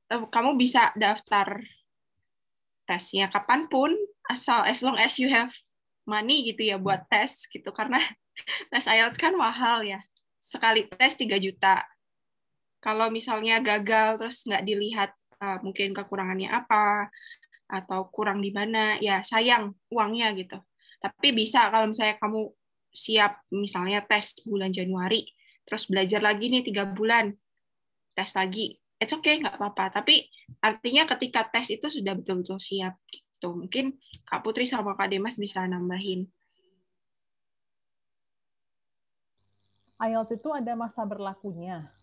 Kamu bisa daftar tesnya kapanpun, asal as long as you have money gitu ya buat tes gitu. Karena tes IELTS kan mahal ya. Sekali tes 3 juta. Kalau misalnya gagal terus nggak dilihat mungkin kekurangannya apa, atau kurang di mana, ya sayang uangnya gitu. Tapi bisa kalau misalnya kamu siap misalnya tes bulan Januari, terus belajar lagi nih 3 bulan, tes lagi, it's okay, nggak apa-apa. Tapi artinya ketika tes itu sudah betul-betul siap gitu. Mungkin Kak Putri sama Kak Demas bisa nambahin. IELTS itu ada masa berlakunya.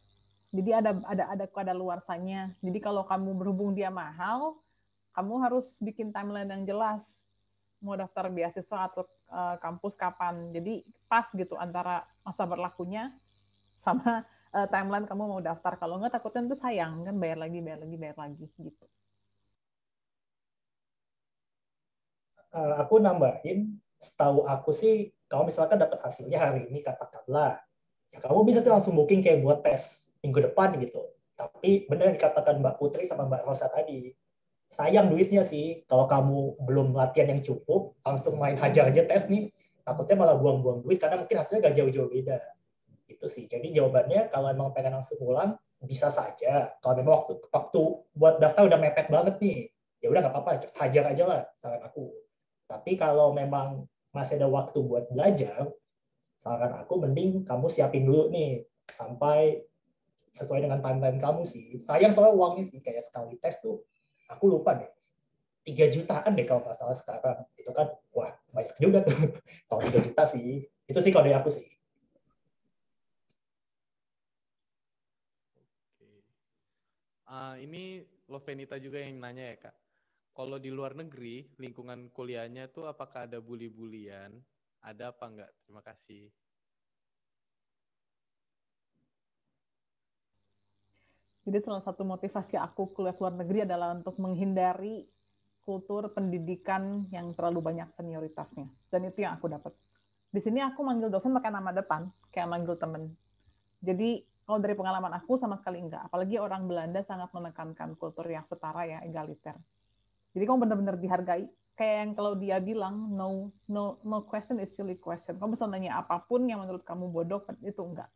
Jadi ada kadaluarsanya. Jadi kalau kamu berhubung dia mahal, kamu harus bikin timeline yang jelas. Mau daftar beasiswa atau kampus kapan. Jadi pas gitu antara masa berlakunya sama timeline kamu mau daftar. Kalau nggak takutnya itu sayang kan, bayar lagi gitu. Aku nambahin, setahu aku sih, kalau misalkan dapat hasilnya hari ini katakanlah, ya kamu bisa sih langsung booking kayak buat tes minggu depan gitu. Tapi benar yang dikatakan Mbak Putri sama Mbak Rosa tadi, sayang duitnya sih kalau kamu belum latihan yang cukup, langsung main hajar aja tes nih, takutnya malah buang-buang duit karena mungkin hasilnya gak jauh-jauh beda. Itu sih. Jadi jawabannya kalau emang pengen langsung pulang bisa saja. Kalau memang waktu buat daftar udah mepet banget nih, ya udah nggak apa-apa, hajar aja lah saran aku. Tapi kalau memang masih ada waktu buat belajar, saran aku mending kamu siapin dulu nih sampai sesuai dengan timeline kamu sih. Sayang soal uangnya sih, kayak sekali tes tuh, aku lupa deh, 3 jutaan deh kalau nggak salah sekarang. Itu kan, wah banyak juga tuh. Kalau 3 juta sih, itu sih kalau dari aku sih. Ini Lovenita juga yang nanya ya Kak. Kalau di luar negeri, lingkungan kuliahnya tuh apakah ada bully-bulian? Ada apa enggak? Terima kasih. Jadi salah satu motivasi aku kuliah luar negeri adalah untuk menghindari kultur pendidikan yang terlalu banyak senioritasnya. Dan itu yang aku dapat. Di sini aku manggil dosen pakai nama depan, kayak manggil temen. Jadi kalau dari pengalaman aku sama sekali enggak. Apalagi orang Belanda sangat menekankan kultur yang setara ya, egaliter. Jadi kamu benar-benar dihargai. Kayak yang kalau dia bilang no question is silly question. Kamu bisa nanya apapun yang menurut kamu bodoh, itu enggak.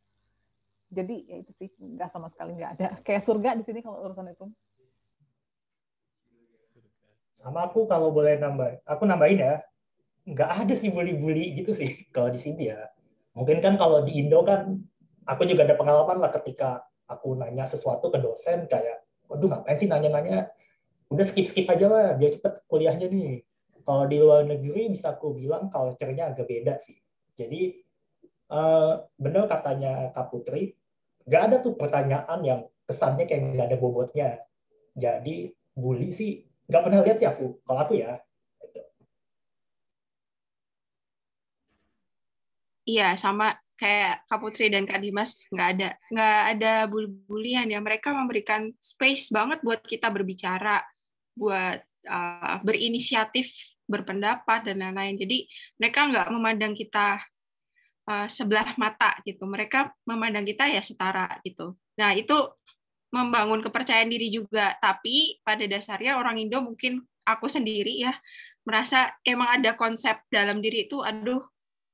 Jadi ya itu sih, enggak, sama sekali enggak ada. Kayak surga di sini kalau urusan itu. Sama aku kalau boleh aku nambahin ya, nggak ada sih bully-bully gitu sih kalau di sini ya. Mungkin kan kalau di Indo kan, aku juga ada pengalaman lah ketika aku nanya sesuatu ke dosen kayak, waduh ngapain sih nanya-nanya, udah skip-skip aja lah, biar cepet kuliahnya nih. Kalau di luar negeri bisa aku bilang culture-nya agak beda sih. Jadi benar katanya Kak Putri, nggak ada tuh pertanyaan yang kesannya kayak nggak ada bobotnya. Jadi bully sih nggak pernah lihat sih aku. Kalau aku ya. Iya, sama kayak Kak Putri dan Kak Dimas, nggak ada bully-bulian ya. Mereka memberikan space banget buat kita berbicara, buat berinisiatif, berpendapat dan lain-lain. Jadi mereka nggak memandang kita sebelah mata gitu. Mereka memandang kita ya setara gitu. Nah, itu membangun kepercayaan diri juga. Tapi pada dasarnya orang Indo, mungkin aku sendiri ya, merasa emang ada konsep dalam diri itu, aduh,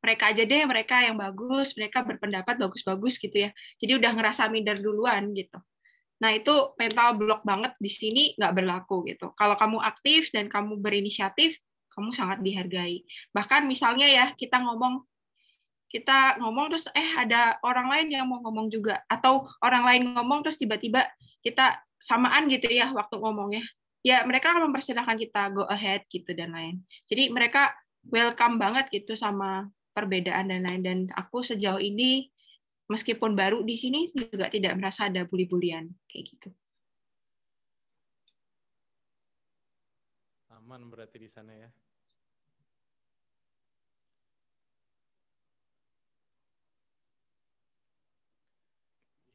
mereka aja deh, mereka yang bagus, mereka berpendapat bagus-bagus gitu ya. Jadi udah ngerasa minder duluan gitu. Nah, itu mental block banget di sini, nggak berlaku gitu. Kalau kamu aktif dan kamu berinisiatif, kamu sangat dihargai. Bahkan misalnya ya, kita ngomong terus ada orang lain yang mau ngomong juga, atau orang lain ngomong terus tiba-tiba kita samaan gitu ya waktu ngomongnya, ya mereka akan mempersilahkan kita go ahead gitu dan lain. Jadi mereka welcome banget gitu sama perbedaan dan lain. Dan aku sejauh ini meskipun baru di sini juga tidak merasa ada bully-bulian kayak gitu. Aman berarti di sana ya.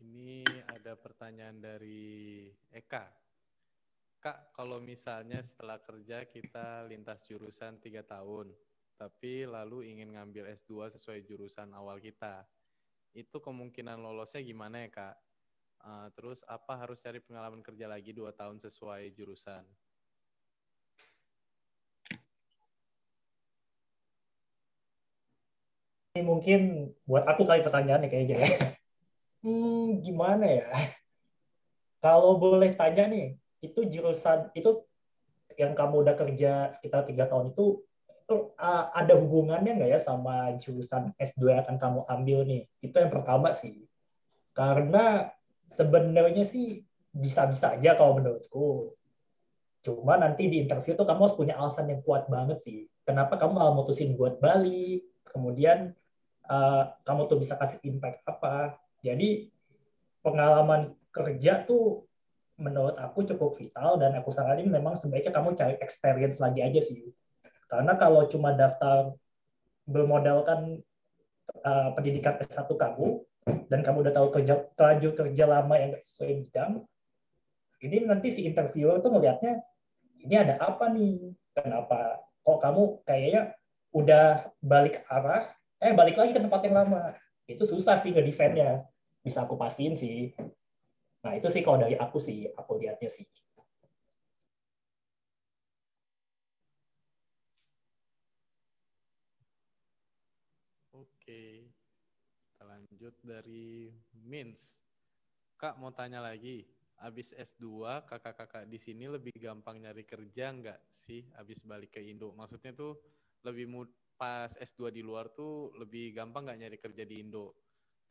Ini ada pertanyaan dari Eka. Kak, kalau misalnya setelah kerja kita lintas jurusan 3 tahun, tapi lalu ingin ngambil S2 sesuai jurusan awal kita, itu kemungkinan lolosnya gimana ya Kak? Terus apa harus cari pengalaman kerja lagi 2 tahun sesuai jurusan? Ini mungkin buat aku kali pertanyaannya kayaknya ya. Gimana ya? Kalau boleh tanya nih, itu jurusan itu yang kamu udah kerja sekitar 3 tahun itu ada hubungannya nggak ya sama jurusan S2 yang akan kamu ambil nih? Itu yang pertama sih. Karena sebenarnya sih bisa-bisa aja kalau menurutku. Cuma nanti di interview tuh kamu harus punya alasan yang kuat banget sih. Kenapa kamu malah mutusin buat Bali? Kemudian kamu tuh bisa kasih impact apa? Jadi pengalaman kerja tuh menurut aku cukup vital dan aku saranin memang sebaiknya kamu cari experience lagi aja sih. Karena kalau cuma daftar bermodalkan pendidikan S1 kamu dan kamu udah tahu terlanjur kerja lama yang nggak sesuai bidang, ini nanti si interviewer tuh ngelihatnya ini ada apa nih? Kenapa kok kamu kayaknya udah balik lagi ke tempat yang lama. Itu susah sih nge-defend-nya. Bisa aku pastiin sih. Nah, itu sih kalau dari aku sih, aku lihatnya sih. Oke, kita lanjut dari Mins. Kak, mau tanya lagi. Abis S2, kakak-kakak di sini lebih gampang nyari kerja nggak sih abis balik ke Indo? Maksudnya tuh pas S2 di luar tuh lebih gampang nggak nyari kerja di Indo?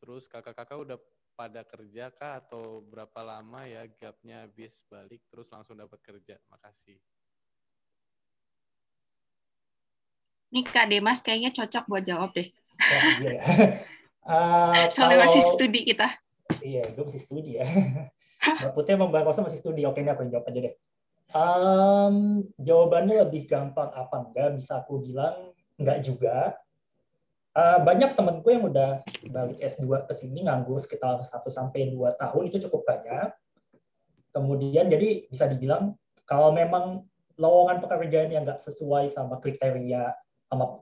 Terus kakak-kakak udah pada kerja kah atau berapa lama ya gapnya abis balik terus langsung dapat kerja? Makasih. Ini Kak Demas kayaknya cocok buat jawab deh. Wah, iya ya. Soalnya masih studi kita. Iya, gue masih studi ya. Mbak Putri sama Mbak Rosa masih studi. Oke, ini aku jawab aja deh. Jawabannya lebih gampang apa enggak? Bisa aku bilang enggak juga. Banyak temenku yang udah balik S2 ke sini nganggur sekitar 1-2 tahun, itu cukup banyak. Kemudian jadi bisa dibilang kalau memang lowongan pekerjaan yang nggak sesuai sama kriteria,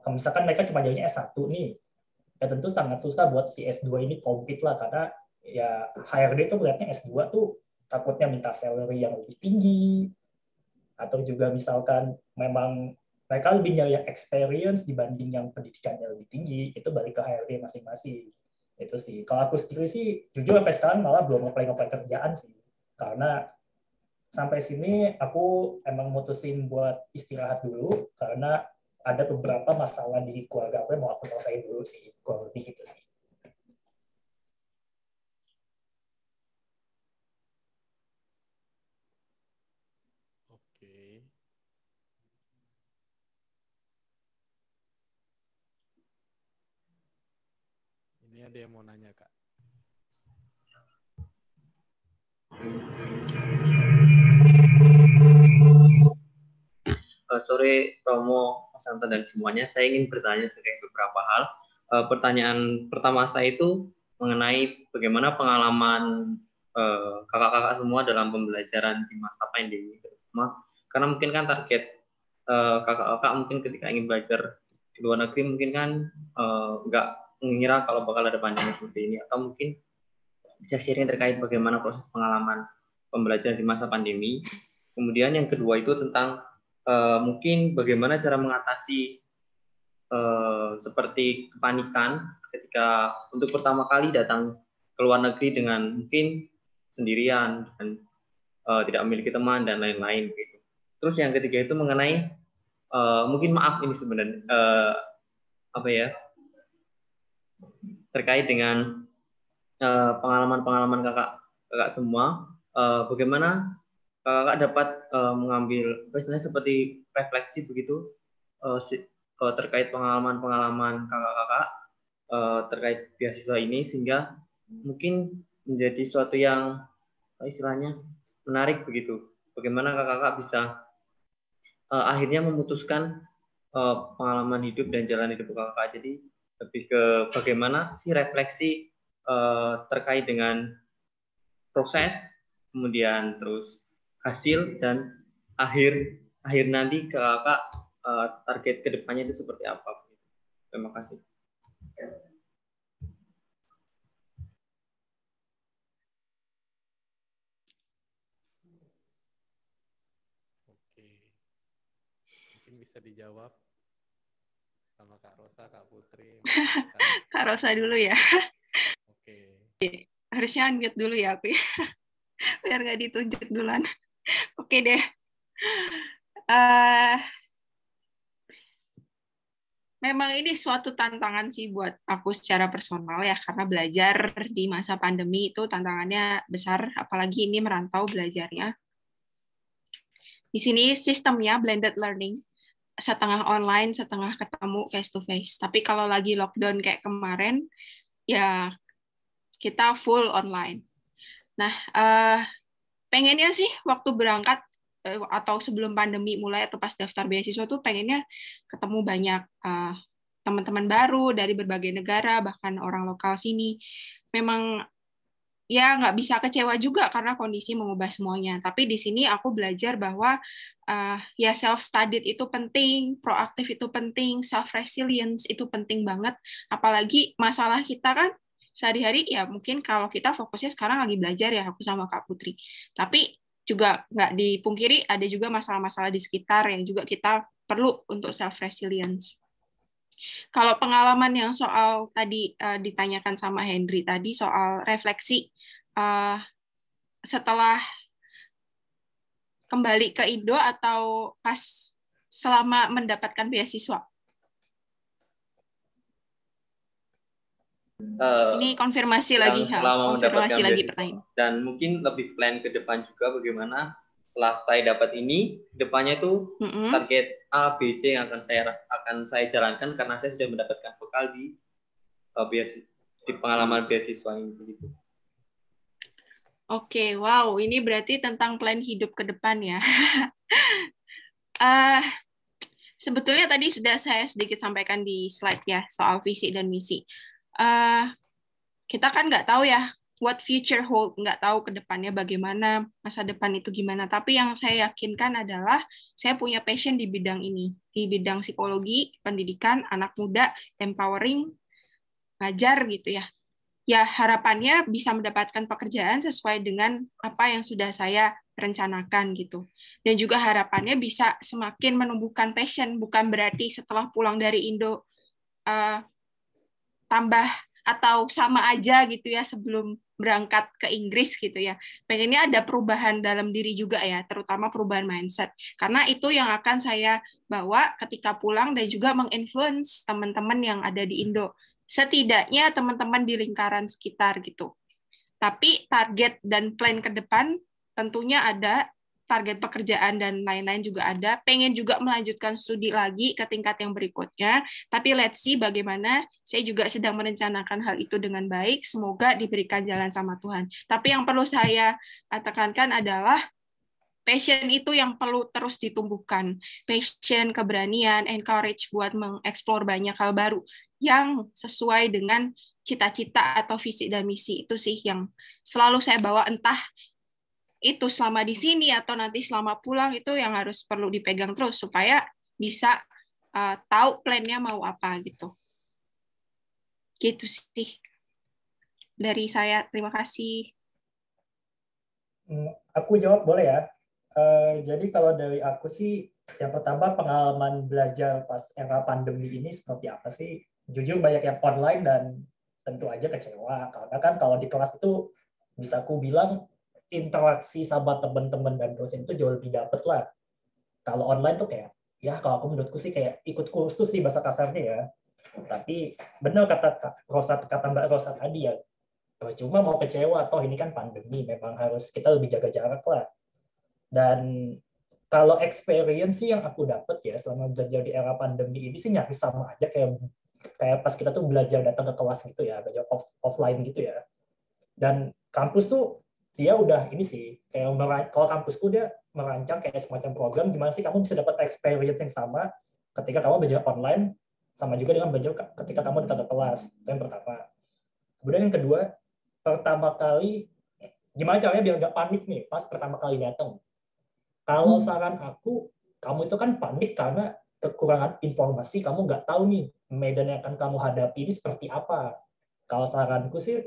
misalkan mereka cuma jadinya S1 nih, ya tentu sangat susah buat si S2 ini compete lah, karena ya HRD tuh melihatnya S2 tuh takutnya minta salary yang lebih tinggi, atau juga misalkan memang mereka lebih nyari yang experience dibanding yang pendidikannya lebih tinggi, itu balik ke HRD masing-masing. Itu sih. Kalau aku sendiri sih, jujur sampai sekarang malah belum apply kerjaan sih. Karena sampai sini aku emang mutusin buat istirahat dulu, karena ada beberapa masalah di keluarga aku yang mau aku selesai dulu sih. Kurang lebih gitu sih. Oke. Ini ada yang mau nanya, Kak. Sore Romo, Mas Anton dan semuanya. Saya ingin bertanya terkait beberapa hal. Pertanyaan pertama saya itu mengenai bagaimana pengalaman kakak-kakak semua dalam pembelajaran di masa pandemi. Karena mungkin kan target kakak-kakak mungkin ketika ingin belajar di luar negeri mungkin kan nggak mengira kalau bakal ada pandemi seperti ini, atau mungkin bisa sharing terkait bagaimana proses pengalaman pembelajaran di masa pandemi. Kemudian yang kedua itu tentang mungkin bagaimana cara mengatasi seperti kepanikan ketika untuk pertama kali datang ke luar negeri dengan mungkin sendirian dan tidak memiliki teman dan lain-lain gitu. Terus yang ketiga itu mengenai mungkin maaf ini sebenarnya terkait dengan pengalaman-pengalaman kakak semua, bagaimana kakak dapat mengambil istilahnya seperti refleksi begitu terkait pengalaman-pengalaman kakak-kakak terkait beasiswa ini, sehingga mungkin menjadi suatu yang istilahnya menarik begitu. Bagaimana kakak-kakak bisa akhirnya memutuskan pengalaman hidup dan jalan hidup kakak. Jadi lebih ke bagaimana sih refleksi terkait dengan proses, kemudian terus hasil, dan akhir nanti kakak target kedepannya itu seperti apa. Terima kasih. Oke. Mungkin bisa dijawab sama Kak Rosa, Kak Putri. Kak Rosa dulu ya. Oke. Harusnya unmute dulu ya aku ya. Biar nggak ditunjuk duluan. Oke deh. Memang ini suatu tantangan sih buat aku secara personal ya, karena belajar di masa pandemi itu tantangannya besar, apalagi ini merantau belajarnya. Di sini sistemnya blended learning, setengah online, setengah ketemu face to face. Tapi kalau lagi lockdown kayak kemarin, ya kita full online. Nah, pengennya sih waktu berangkat atau sebelum pandemi mulai atau pas daftar beasiswa tuh pengennya ketemu banyak teman-teman baru dari berbagai negara, bahkan orang lokal sini. Memang ya nggak bisa kecewa juga karena kondisi mengubah semuanya. Tapi di sini aku belajar bahwa ya self-studied itu penting, proaktif itu penting, self-resilience itu penting banget. Apalagi masalah kita kan sehari-hari ya mungkin kalau kita fokusnya sekarang lagi belajar ya aku sama Kak Putri. Tapi juga nggak dipungkiri ada juga masalah-masalah di sekitar yang juga kita perlu untuk self-resilience. Kalau pengalaman yang soal tadi ditanyakan sama Henry tadi soal refleksi setelah kembali ke Indo atau pas selama mendapatkan beasiswa? Ini konfirmasi lagi, konfirmasi lagi pertanyaan. Dan mungkin lebih plan ke depan juga bagaimana setelah saya dapat ini, depannya itu target A, B, C yang akan saya jalankan karena saya sudah mendapatkan bekal di pengalaman beasiswa ini begitu. Oke, wow, ini berarti tentang plan hidup ke depan ya. Sebetulnya tadi sudah saya sedikit sampaikan di slide ya soal visi dan misi. Kita kan nggak tahu ya what future hold, nggak tahu ke depannya bagaimana, masa depan itu gimana. Tapi yang saya yakinkan adalah saya punya passion di bidang ini, di bidang psikologi, pendidikan, anak muda, empowering, ngajar gitu ya. Ya harapannya bisa mendapatkan pekerjaan sesuai dengan apa yang sudah saya rencanakan gitu. Dan juga harapannya bisa semakin menumbuhkan passion, bukan berarti setelah pulang dari Indo tambah atau sama aja gitu ya sebelum berangkat ke Inggris gitu ya. Pengennya ada perubahan dalam diri juga ya, terutama perubahan mindset. Karena itu yang akan saya bawa ketika pulang dan juga menginfluence teman-teman yang ada di Indo. Setidaknya teman-teman di lingkaran sekitar gitu. Tapi target dan plan ke depan tentunya ada, target pekerjaan dan lain-lain juga ada. Pengen juga melanjutkan studi lagi ke tingkat yang berikutnya. Tapi let's see bagaimana. Saya juga sedang merencanakan hal itu dengan baik. Semoga diberikan jalan sama Tuhan. Tapi yang perlu saya tekankan adalah passion itu yang perlu terus ditumbuhkan. Passion, keberanian, encourage buat mengeksplor banyak hal baru yang sesuai dengan cita-cita atau visi dan misi. Itu sih yang selalu saya bawa, entah itu selama di sini atau nanti selama pulang, itu yang harus perlu dipegang terus supaya bisa tahu plannya mau apa gitu. Gitu sih dari saya. Terima kasih. Aku jawab boleh ya? Jadi kalau dari aku sih, yang pertama pengalaman belajar pas era pandemi ini seperti apa sih? Jujur banyak yang online dan tentu aja kecewa. Karena kan kalau di kelas itu bisa aku bilang interaksi sama teman-teman dan dosen itu jauh lebih dapet lah. Kalau online tuh kayak, ya kalau aku menurutku sih kayak ikut kursus sih bahasa kasarnya ya. Tapi benar kata Mbak Rosa tadi ya, cuma mau kecewa, toh ini kan pandemi, memang harus kita lebih jaga jarak lah. Dan kalau experience sih yang aku dapat ya selama belajar di era pandemi ini sih nyaris sama aja kayak pas kita tuh belajar datang ke kelas gitu ya, belajar offline gitu ya. Dan kampus tuh dia udah ini sih kayak kalau kampusku dia merancang kayak semacam program gimana sih kamu bisa dapat experience yang sama ketika kamu belajar online sama juga dengan belajar ketika kamu datang ke kelas. Itu yang pertama. Kemudian yang kedua, pertama kali gimana caranya biar nggak panik nih pas pertama kali datang. Kalau saran aku, kamu itu kan panik karena kekurangan informasi, kamu nggak tahu nih medan yang akan kamu hadapi ini seperti apa. Kalau saranku sih,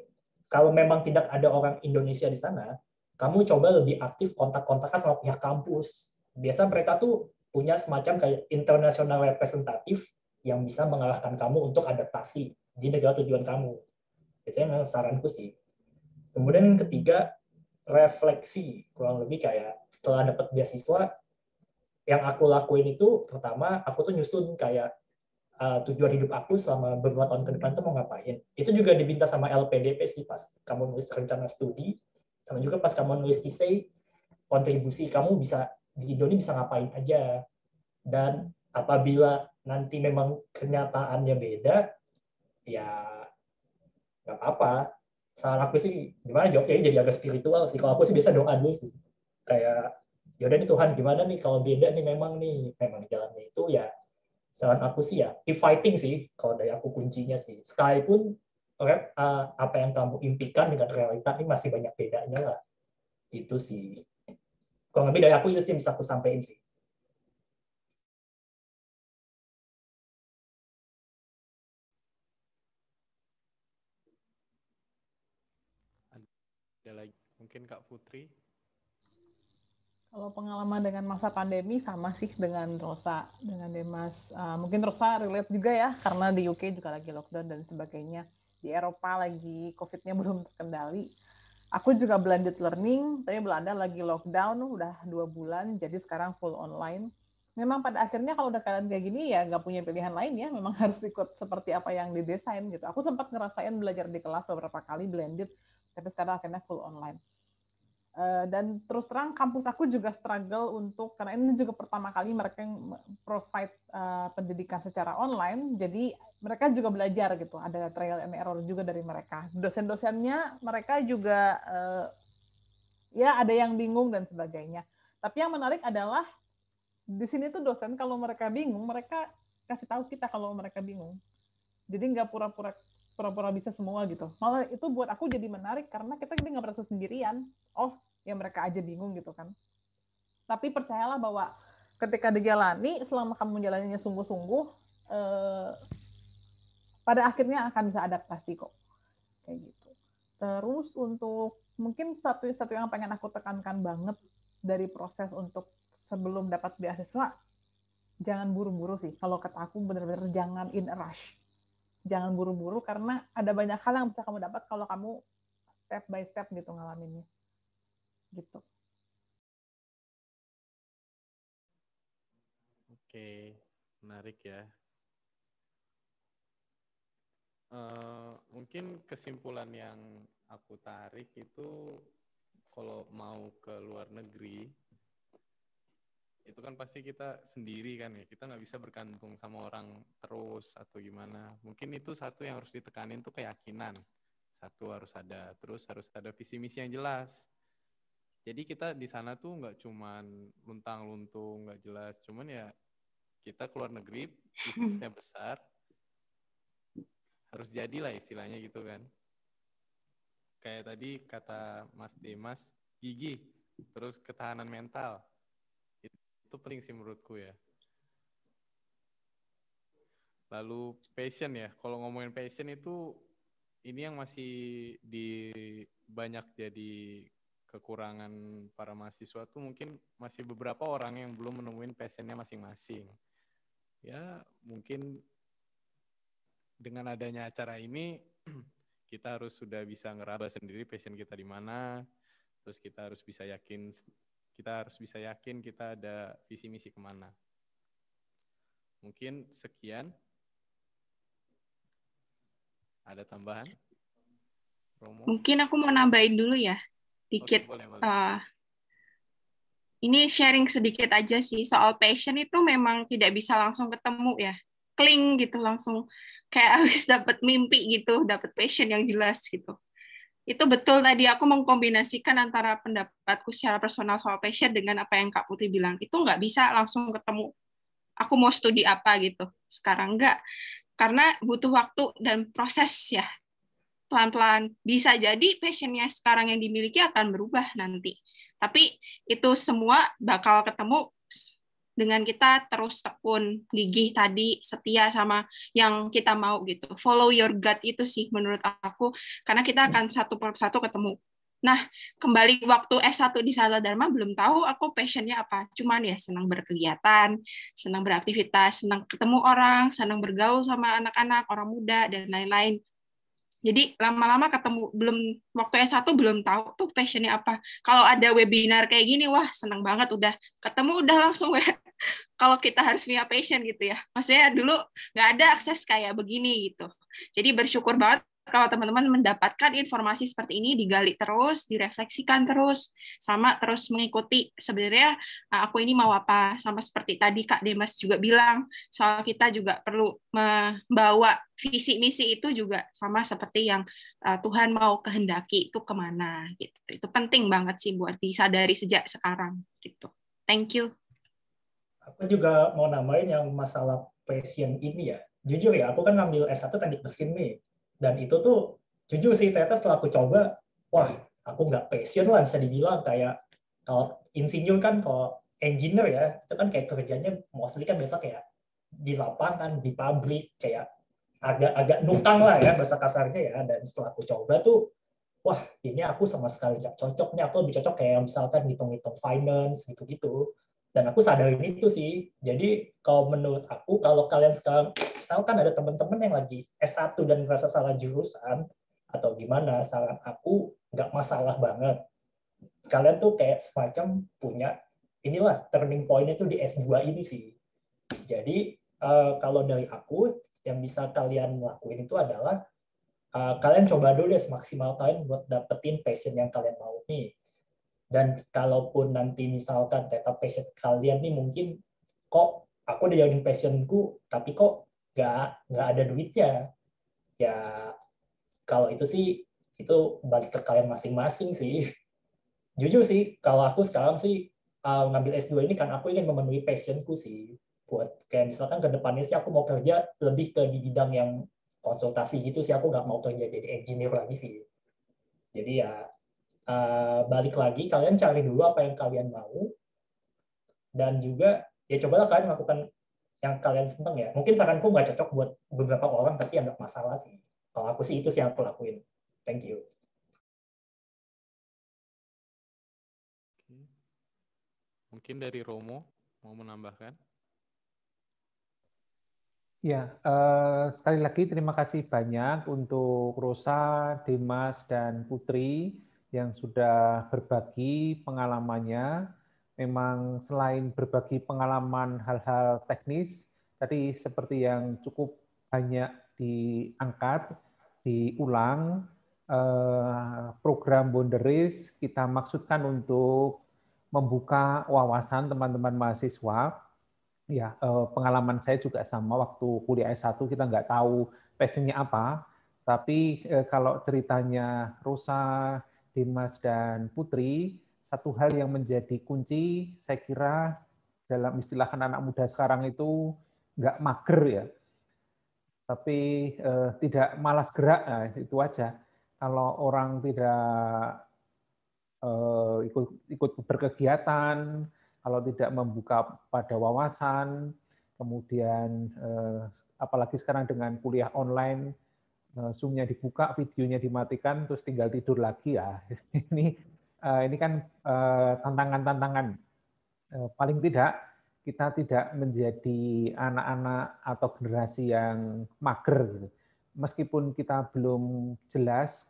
kalau memang tidak ada orang Indonesia di sana, kamu coba lebih aktif kontak-kontakan sama pihak kampus. Biasa mereka tuh punya semacam kayak international representatif yang bisa mengarahkan kamu untuk adaptasi di negara tujuan kamu. Itu yang saranku sih. Kemudian yang ketiga, refleksi. Kurang lebih kayak setelah dapat beasiswa, yang aku lakuin itu pertama aku tuh nyusun kayak tujuan hidup aku selama beberapa tahun ke depan tuh mau ngapain. Itu juga diminta sama LPDP sih pas kamu nulis rencana studi, sama juga pas kamu nulis essay, kontribusi kamu bisa di Indonesia bisa ngapain aja. Dan apabila nanti memang kenyataannya beda, ya nggak apa-apa. Saran aku sih gimana jawabnya jadi agak spiritual sih. Kalau aku sih biasa doa dulu sih. Kayak yaudah nih Tuhan gimana nih kalau beda nih memang jalannya itu ya. Saran aku sih ya keep fighting sih kalau dari aku kuncinya sih. Sekalipun apa yang kamu impikan dengan realita ini masih banyak bedanya lah. Itu sih. Kalau lebih dari aku itu sih bisa aku sampaikan sih. Ada lagi mungkin Kak Putri. Kalau pengalaman dengan masa pandemi sama sih dengan Rosa, dengan Demas. Mungkin Rosa relate juga ya, karena di UK juga lagi lockdown dan sebagainya. Di Eropa lagi COVID-nya belum terkendali. Aku juga blended learning, tapi Belanda lagi lockdown, udah 2 bulan, jadi sekarang full online. Memang pada akhirnya kalau udah kalian kayak gini ya nggak punya pilihan lain ya, memang harus ikut seperti apa yang didesain gitu. Aku sempat ngerasain belajar di kelas beberapa kali blended, tapi sekarang akhirnya full online. Dan terus terang kampus aku juga struggle untuk, karena ini juga pertama kali mereka provide pendidikan secara online, jadi mereka juga belajar gitu, ada trial and error juga dari mereka. Dosen-dosennya mereka juga ya ada yang bingung dan sebagainya. Tapi yang menarik adalah di sini tuh dosen kalau mereka bingung, mereka kasih tahu kita kalau mereka bingung. Jadi nggak pura-pura pura-pura bisa semua gitu. Malah itu buat aku jadi menarik karena kita nggak merasa sendirian. Oh, ya mereka aja bingung gitu kan. Tapi percayalah bahwa ketika dijalani, selama kamu menjalaninya sungguh-sungguh, pada akhirnya akan bisa adaptasi kok. Kayak gitu. Terus untuk mungkin satu yang pengen aku tekankan banget dari proses untuk sebelum dapat beasiswa, jangan buru-buru sih. Kalau kata aku benar-benar jangan in a rush. Jangan buru-buru karena ada banyak hal yang bisa kamu dapat kalau kamu step by step gitu ngalaminnya. Gitu. Oke, menarik ya. Mungkin kesimpulan yang aku tarik itu kalau mau ke luar negeri, itu kan pasti kita sendiri kan ya, kita nggak bisa bergantung sama orang terus atau gimana. Mungkin itu satu yang harus ditekanin tuh keyakinan. Satu harus ada, terus harus ada visi misi yang jelas. Jadi kita di sana tuh nggak cuman luntang-luntung, nggak jelas, cuman ya kita keluar negeri, effortnya besar, harus jadilah istilahnya gitu kan. Kayak tadi kata Mas Dimas, gigih, terus ketahanan mental. Itu penting sih menurutku ya. Lalu passion ya, kalau ngomongin passion itu, ini yang masih banyak jadi kekurangan para mahasiswa tuh mungkin masih beberapa orang yang belum menemuin passionnya masing-masing. Ya mungkin dengan adanya acara ini kita harus sudah bisa ngeraba sendiri passion kita di mana, terus kita harus bisa yakin kita ada visi misi kemana. Mungkin sekian. Ada tambahan? Romo? Mungkin aku mau nambahin dulu ya, dikit. Oke, boleh. Ini sharing sedikit aja sih, soal passion itu memang tidak bisa langsung ketemu ya. Kling gitu langsung, kayak habis dapat mimpi gitu, dapat passion yang jelas gitu. Itu betul tadi aku mengkombinasikan antara pendapatku secara personal soal passion dengan apa yang Kak Putri bilang. Itu nggak bisa langsung ketemu. Aku mau studi apa gitu. Sekarang nggak. Karena butuh waktu dan proses ya. Pelan-pelan. Bisa jadi passionnya sekarang yang dimiliki akan berubah nanti. Tapi itu semua bakal ketemu dengan kita terus tekun, gigih tadi, setia sama yang kita mau gitu. Follow your gut itu sih menurut aku, karena kita akan satu persatu ketemu. Nah, kembali waktu S1 di Sata Dharma, belum tahu aku passionnya apa. Cuman ya senang berkegiatan, senang beraktivitas, senang ketemu orang, senang bergaul sama anak-anak, orang muda, dan lain-lain. Jadi lama-lama ketemu, waktu S1 belum tahu tuh passionnya apa. Kalau ada webinar kayak gini, wah senang banget, udah ketemu udah langsung ya. Kalau kita harus punya passion gitu ya. Maksudnya dulu nggak ada akses kayak begini gitu. Jadi bersyukur banget kalau teman-teman mendapatkan informasi seperti ini, digali terus, direfleksikan terus, sama terus mengikuti sebenarnya aku ini mau apa. Sama seperti tadi Kak Demas juga bilang, soal kita juga perlu membawa visi misi itu juga sama seperti yang Tuhan mau kehendaki itu kemana gitu. Itu penting banget sih buat disadari sejak sekarang gitu. Thank you. Aku juga mau nambahin yang masalah passion ini ya. Jujur ya, aku kan ngambil S1 teknik mesin nih. Dan itu tuh, jujur sih, ternyata setelah aku coba, wah, aku nggak passion lah, bisa dibilang. Kayak, kalau insinyur kan, kalau engineer ya, itu kan kayak kerjanya mostly kan biasa kayak di lapangan, di pabrik, kayak agak nukang lah ya, bahasa kasarnya ya. Dan setelah aku coba tuh, wah, ini aku sama sekali nggak cocok. Nih, aku lebih cocok kayak misalkan ngitung-ngitung finance, gitu-gitu. Dan aku sadarin itu sih. Jadi kalau menurut aku, kalau kalian sekarang, misalkan ada teman-teman yang lagi S1 dan merasa salah jurusan, atau gimana, saran aku nggak masalah banget. Kalian tuh kayak semacam punya, inilah turning point-nya tuh di S2 ini sih. Jadi kalau dari aku, yang bisa kalian lakuin itu adalah, kalian coba dulu deh semaksimal kalian buat dapetin passion yang kalian mau nih. Dan kalaupun nanti misalkan tetap passion kalian nih mungkin kok aku udah jalanin passionku tapi kok nggak ada duitnya, ya kalau itu sih itu balik ke kalian masing-masing sih. Jujur sih kalau aku sekarang sih ngambil S2 ini kan aku ingin memenuhi passionku sih, buat kayak misalkan ke depannya sih aku mau kerja lebih ke di bidang yang konsultasi gitu sih, aku nggak mau kerja jadi engineer lagi sih. Jadi ya balik lagi, kalian cari dulu apa yang kalian mau, dan juga ya cobalah kalian melakukan yang kalian seneng ya. Mungkin saranku nggak cocok buat beberapa orang, tapi ya nggak masalah sih. Kalau aku sih itu sih yang aku lakuin. Thank you. Mungkin dari Romo mau menambahkan? Ya, sekali lagi terima kasih banyak untuk Rosa, Dimas, dan Putri yang sudah berbagi pengalamannya. Memang selain berbagi pengalaman hal-hal teknis, tadi seperti yang cukup banyak diangkat, diulang, program Boundaries kita maksudkan untuk membuka wawasan teman-teman mahasiswa. Ya, pengalaman saya juga sama waktu kuliah S1 kita nggak tahu passionnya apa, tapi kalau ceritanya Rosa, Dimas, dan Putri, satu hal yang menjadi kunci, saya kira dalam istilah anak muda sekarang itu nggak mager ya, tapi tidak malas gerak, nah, itu aja. Kalau orang tidak ikut berkegiatan, kalau tidak membuka pada wawasan, kemudian apalagi sekarang dengan kuliah online, Zoom-nya dibuka, videonya dimatikan, terus tinggal tidur lagi ya. Ini kan tantangan-tantangan. Paling tidak kita tidak menjadi anak-anak atau generasi yang mager gitu. Meskipun kita belum jelas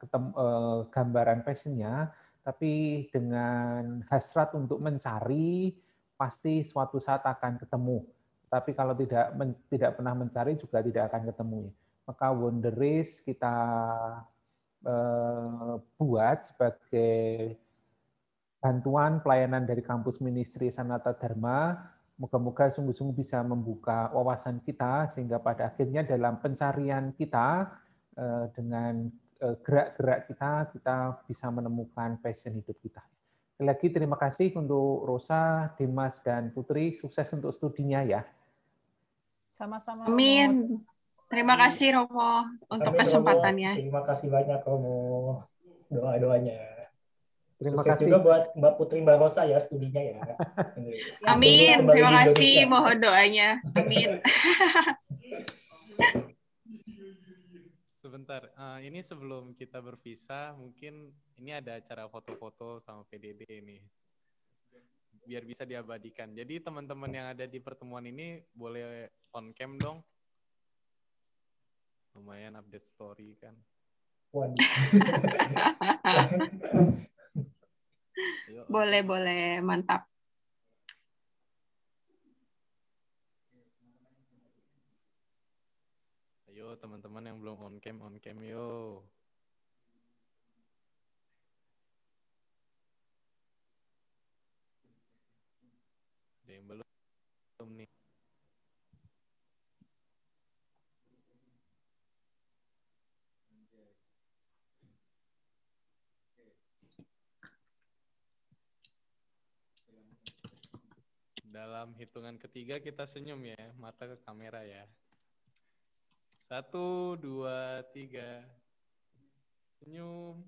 gambaran passion-nya, tapi dengan hasrat untuk mencari, pasti suatu saat akan ketemu. Tapi kalau tidak pernah mencari juga tidak akan ketemu. Maka Wonderis kita buat sebagai bantuan pelayanan dari kampus Ministry Sanata Dharma. Moga-moga sungguh-sungguh bisa membuka wawasan kita sehingga pada akhirnya dalam pencarian kita dengan gerak-gerak kita bisa menemukan passion hidup kita. Sekali lagi terima kasih untuk Rosa, Dimas, dan Putri. Sukses untuk studinya ya. Sama-sama. Amin. Terima kasih Romo untuk Amin, kesempatannya. Romo. Terima kasih banyak Romo. Doa-doanya. Terima Sukses kasih juga buat Mbak Putri Mbak Rosa ya studinya ya. Amin. Kembali Terima di kasih. Indonesia. Mohon doanya. Amin. Sebentar, ini sebelum kita berpisah, mungkin ini ada acara foto-foto sama PDD ini. Biar bisa diabadikan. Jadi teman-teman yang ada di pertemuan ini boleh on cam dong. Lumayan update story kan. Boleh, boleh. Mantap. Ayo teman-teman yang belum on cam yo. Ada yang belum nih. Dalam hitungan ketiga kita senyum ya, mata ke kamera ya. 1, 2, 3. Senyum.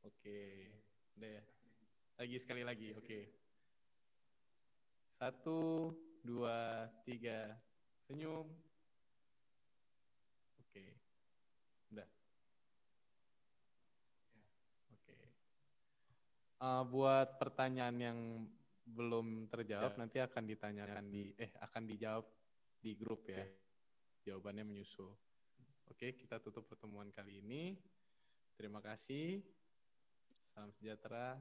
Oke. Udah ya. Sekali lagi. Oke. 1, 2, 3. Senyum. Oke. Udah. Oke. Buat pertanyaan yang belum terjawab nanti akan ditanyakan akan dijawab di grup ya. Jawabannya menyusul. Oke, kita tutup pertemuan kali ini. Terima kasih. Salam sejahtera.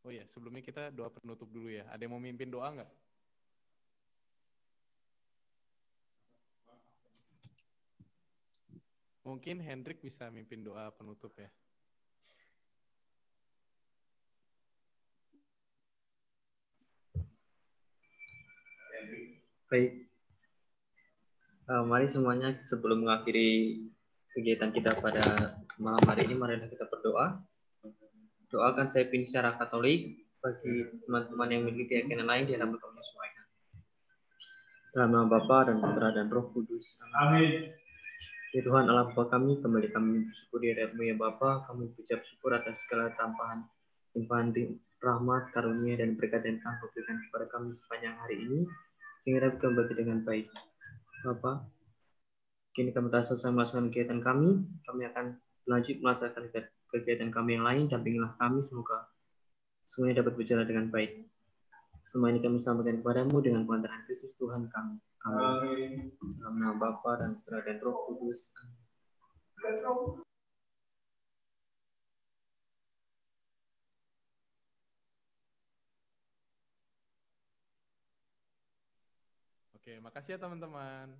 Oh ya, sebelumnya kita doa penutup dulu ya. Ada yang mau mimpin doa nggak? Mungkin Hendrik bisa mimpin doa penutup ya. Baik. Mari semuanya sebelum mengakhiri kegiatan kita pada malam hari ini, mari kita berdoa. Doakan saya pimpin secara Katolik bagi teman-teman yang memiliki keyakinan lain di hadapan Tuhan Yesus. Dalam nama Bapa dan Putra dan Roh Kudus. Amin. Ya Tuhan Allah Bapa kami, kembali kami bersyukur di hadirat-Mu ya Bapa. Kami ucap syukur atas segala limpahan rahmat, karunia, dan berkat yang Kau berikan kepada kami sepanjang hari ini, sehingga dapat kami bagi dengan baik. Bapa, kini kami telah selesai melaksanakan kegiatan kami akan lanjut melaksanakan kegiatan kami yang lain. Dampingilah kami, semoga semuanya dapat berjalan dengan baik. Semua ini kami sampaikan kepadamu dengan pengantaran Kristus Tuhan kami. Amin. Dalam nama Bapa dan Putra dan Roh Kudus. Oke, makasih ya teman-teman.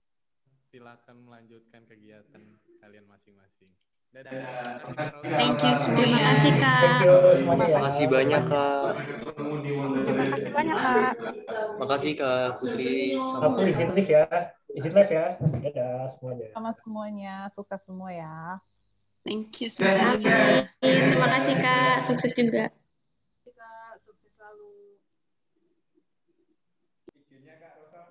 Silakan melanjutkan kegiatan kalian masing-masing. Dadah. Thank you semua. Terima kasih, Kak. Thank you semuanya ya. Makasih banyak Kak. Terima kasih banyak, Kak. Makasih Kak Putri. Aku izin live ya. Izin live ya. Dadah semuanya. Sama semuanya, sukses semua ya. Thank you semuanya. Terima kasih, Kak. Sukses juga. Sukses selalu. Izinnya Kak Rosa.